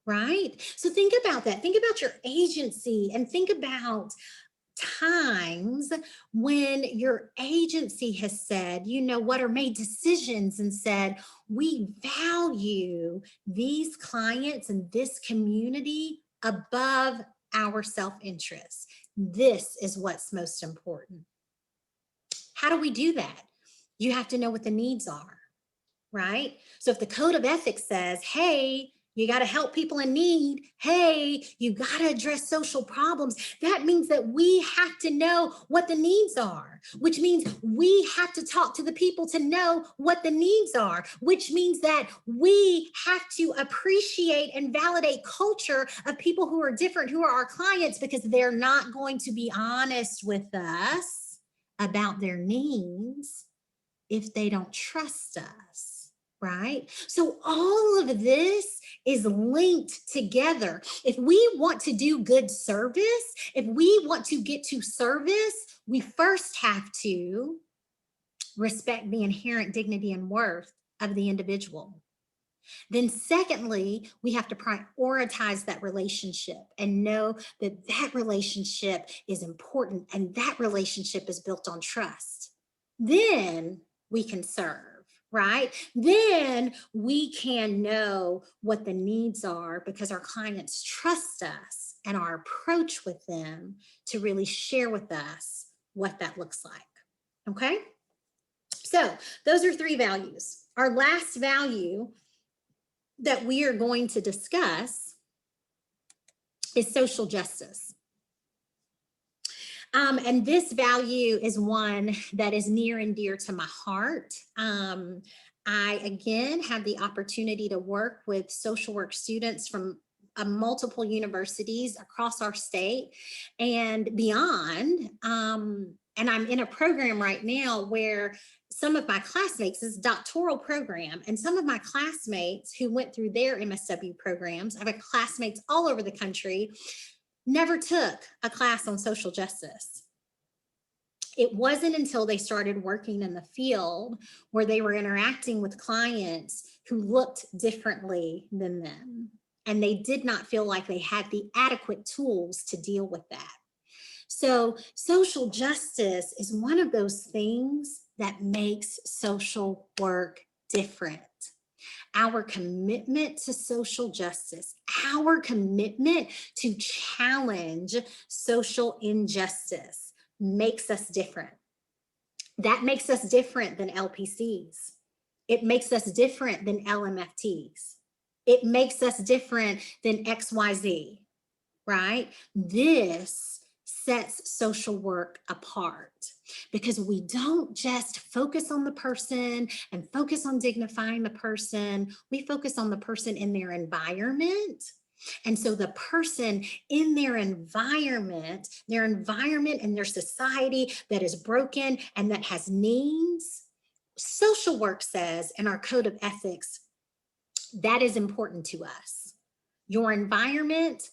Right? So think about that. Think about your agency and think about times when your agency has said, you know what, or made decisions and said, we value these clients and this community above our self-interest. This is what's most important. How do we do that? You have to know what the needs are, right? So if the code of ethics says, hey, you got to help people in need. Hey, you got to address social problems. That means that we have to know what the needs are, which means we have to talk to the people to know what the needs are, which means that we have to appreciate and validate culture of people who are different, who are our clients, because they're not going to be honest with us about their needs if they don't trust us. Right? So all of this is linked together. If we want to do good service, if we want to get to service, we first have to respect the inherent dignity and worth of the individual. Then secondly, we have to prioritize that relationship and know that that relationship is important and that relationship is built on trust. Then we can serve. Right? Then we can know what the needs are because our clients trust us and our approach with them to really share with us what that looks like. Okay? So those are 3 values. Our last value that we are going to discuss is social justice. And this value is one that is near and dear to my heart. I, again, have the opportunity to work with social work students from multiple universities across our state and beyond. And I'm in a program right now where some of my classmates, this is a doctoral program, and some of my classmates who went through their MSW programs, I have classmates all over the country, never took a class on social justice. It wasn't until they started working in the field where they were interacting with clients who looked differently than them, and they did not feel like they had the adequate tools to deal with that. So social justice is one of those things that makes social work different. our commitment to social justice, our commitment to challenge social injustice makes us different. That makes us different than LPCs. It makes us different than LMFTs. It makes us different than XYZ, right? This sets social work apart because we don't just focus on the person and focus on dignifying the person. We focus on the person in their environment. And so the person in their environment and their society that is broken and that has needs, social work says in our code of ethics, that is important to us. Your environment,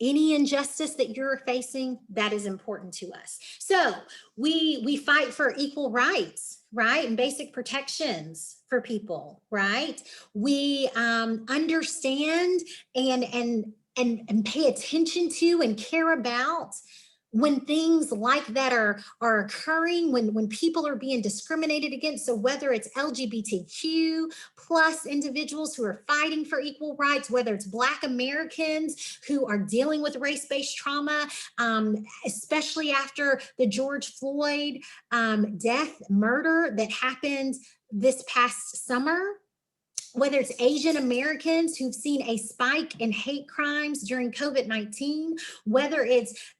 any injustice that you're facing, that is important to us. So we fight for equal rights, right? And basic protections for people, right? We understand and pay attention to and care about when things like that are occurring, when people are being discriminated against. So whether it's LGBTQ plus individuals who are fighting for equal rights, whether it's Black Americans who are dealing with race-based trauma, especially after the George Floyd murder that happened this past summer, whether it's Asian Americans who've seen a spike in hate crimes during COVID-19, whether it's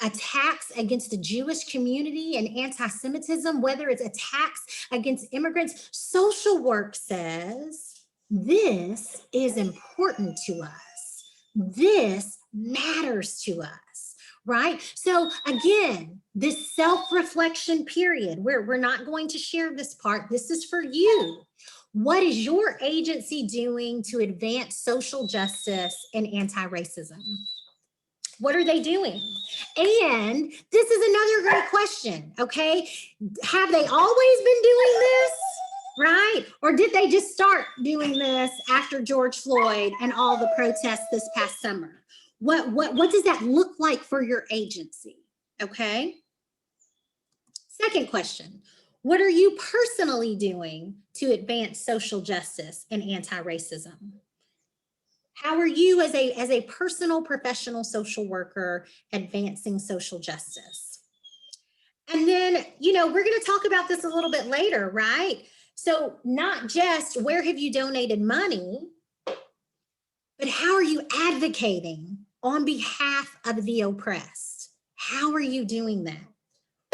attacks against the Jewish community and anti-Semitism, whether it's attacks against immigrants, social work says this is important to us. This matters to us, right? So again, this self-reflection period, we're not going to share this part. This is for you. What is your agency doing to advance social justice and anti-racism? What are they doing? And this is another great question, okay? Have they always been doing this, right? Or did they just start doing this after George Floyd and all the protests this past summer? What does that look like for your agency, okay? Second question. What are you personally doing to advance social justice and anti-racism? How are you as a personal professional social worker advancing social justice? And then, we're going to talk about this a little bit later, right? So not just where have you donated money, but how are you advocating on behalf of the oppressed? How are you doing that?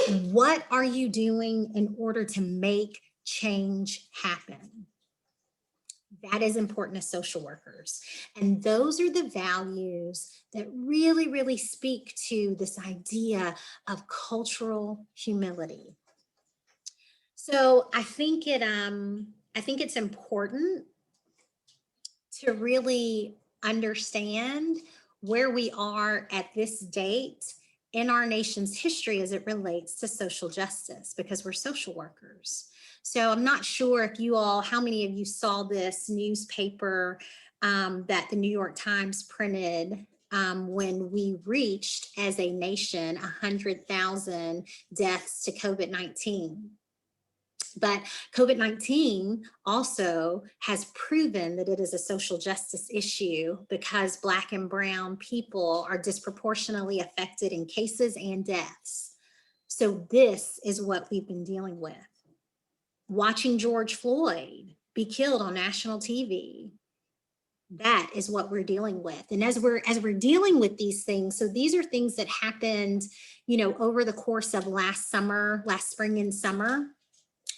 What are you doing in order to make change happen? That is important as social workers. And those are the values that really, really speak to this idea of cultural humility. So I think it's important to really understand where we are at this date in our nation's history as it relates to social justice, because we're social workers. So I'm not sure if how many of you saw this newspaper that the New York Times printed when we reached as a nation 100,000 deaths to COVID-19. But COVID-19 also has proven that it is a social justice issue because Black and Brown people are disproportionately affected in cases and deaths. So this is what we've been dealing with. Watching George Floyd be killed on national TV, that is what we're dealing with. And as we're dealing with these things, so these are things that happened, over the course of last spring and summer.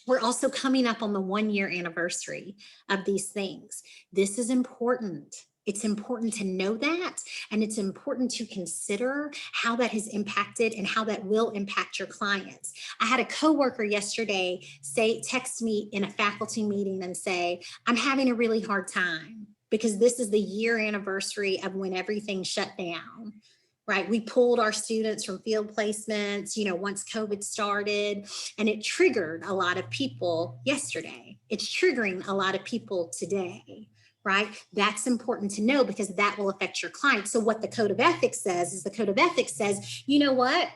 We're also coming up on the 1-year anniversary of these things. This is important. It's important to know that, and it's important to consider how that has impacted and how that will impact your clients. I had a coworker yesterday text me in a faculty meeting and say, I'm having a really hard time because this is the year anniversary of when everything shut down. Right, we pulled our students from field placements, once COVID started, and it triggered a lot of people yesterday. It's triggering a lot of people today, right? That's important to know because that will affect your clients. So what the Code of Ethics says is you know what?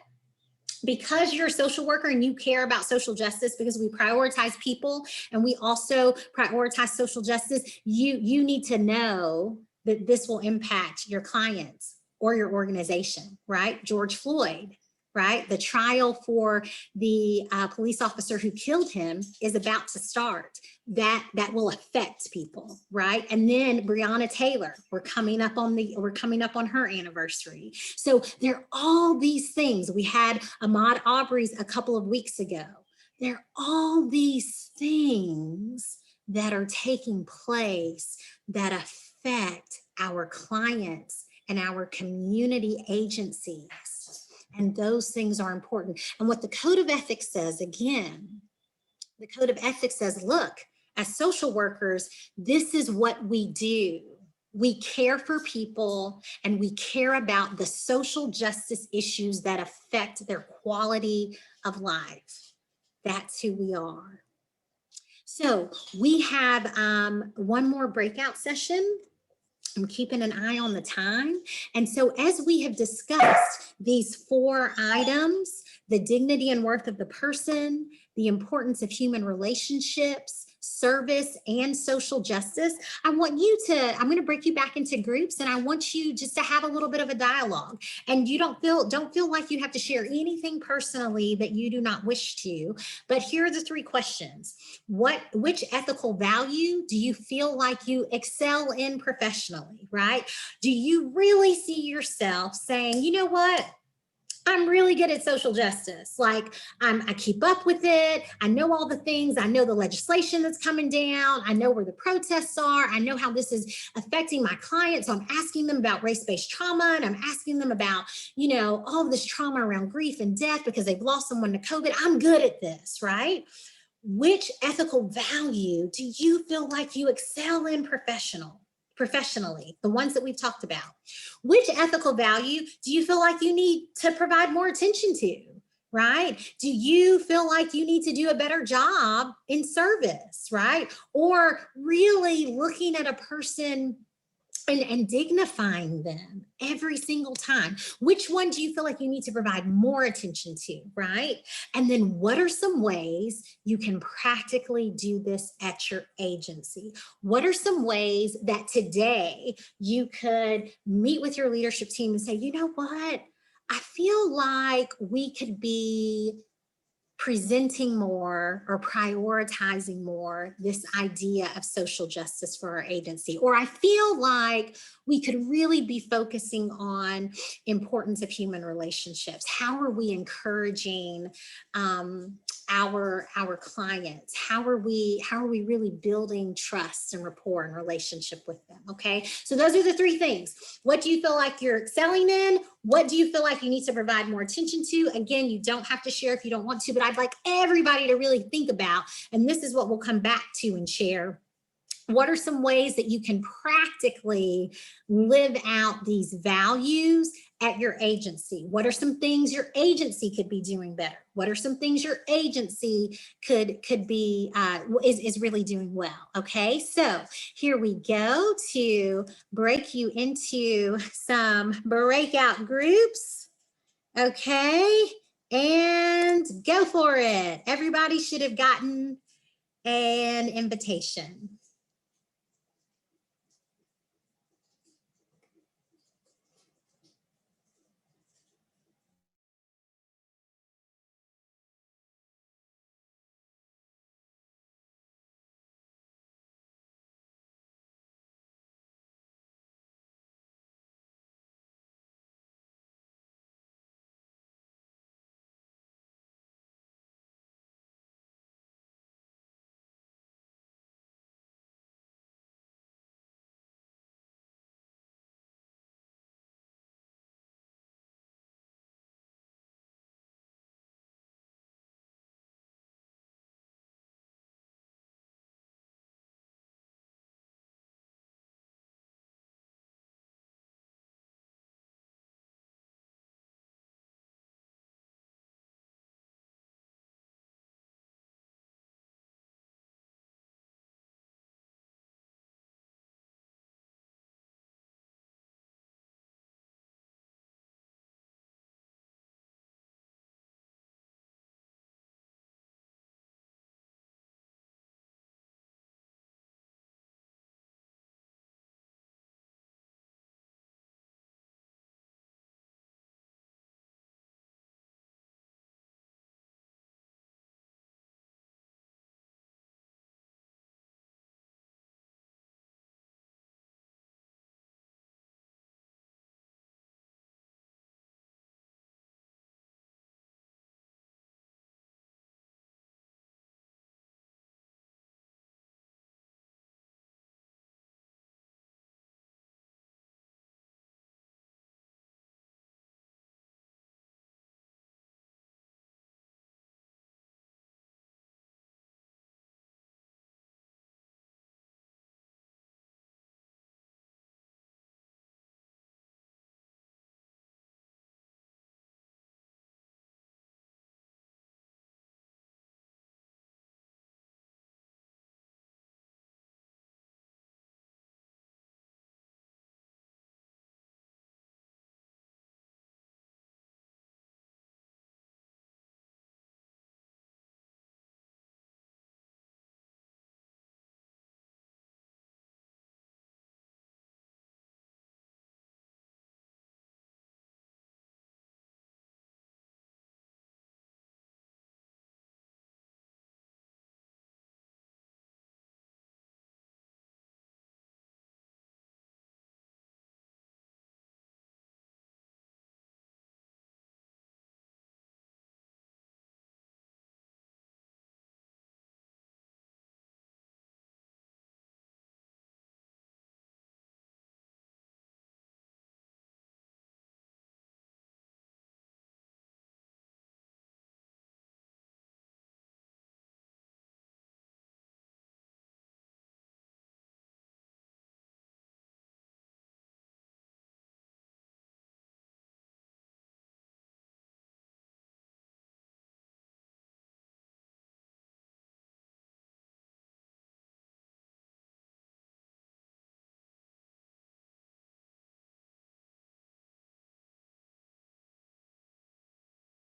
because you're a social worker and you care about social justice, because we prioritize people and we also prioritize social justice, you need to know that this will impact your clients or your organization, right? George Floyd, right? The trial for the police officer who killed him is about to start. That will affect people, right? And then Breonna Taylor, we're coming up on her anniversary. So there are all these things. We had Ahmaud Arbery's a couple of weeks ago. There are all these things that are taking place that affect our clients and our community agencies. And those things are important. And what the Code of Ethics says, again, the Code of Ethics says, look, as social workers, this is what we do. We care for people and we care about the social justice issues that affect their quality of life. That's who we are. So we have one more breakout session. I'm keeping an eye on the time. And so as we have discussed these 4 items, the dignity and worth of the person, the importance of human relationships, service, and social justice, I'm going to break you back into groups, and I want you just to have a little bit of a dialogue. And you don't feel like you have to share anything personally that you do not wish to. But here are the 3 questions. Which ethical value do you feel like you excel in professionally, right? Do you really see yourself saying, you know what? I'm really good at social justice. Like I keep up with it. I know all the things. I know the legislation that's coming down. I know where the protests are. I know how this is affecting my clients. So I'm asking them about race-based trauma, and I'm asking them about, all of this trauma around grief and death because they've lost someone to COVID. I'm good at this, right? Which ethical value do you feel like you excel in professionally, the ones that we've talked about? Which ethical value do you feel like you need to provide more attention to, right? Do you feel like you need to do a better job in service, right? Or really looking at a person and dignifying them every single time? Which one do you feel like you need to provide more attention to, right? And then what are some ways you can practically do this at your agency? What are some ways that today you could meet with your leadership team and say, you know what? I feel like we could be presenting more or prioritizing more this idea of social justice for our agency. Or I feel like we could really be focusing on importance of human relationships. How are we encouraging our clients? How are we really building trust and rapport and relationship with them? Okay, so those are the 3 things. What do you feel like you're excelling in? What do you feel like you need to provide more attention to? Again, you don't have to share if you don't want to, but I'd like everybody to really think about, and this is what we'll come back to and share. What are some ways that you can practically live out these values at your agency? What are some things your agency could be doing better? What are some things your agency could be is really doing well? Okay, so here we go to break you into some breakout groups. Okay, and go for it. Everybody should have gotten an invitation.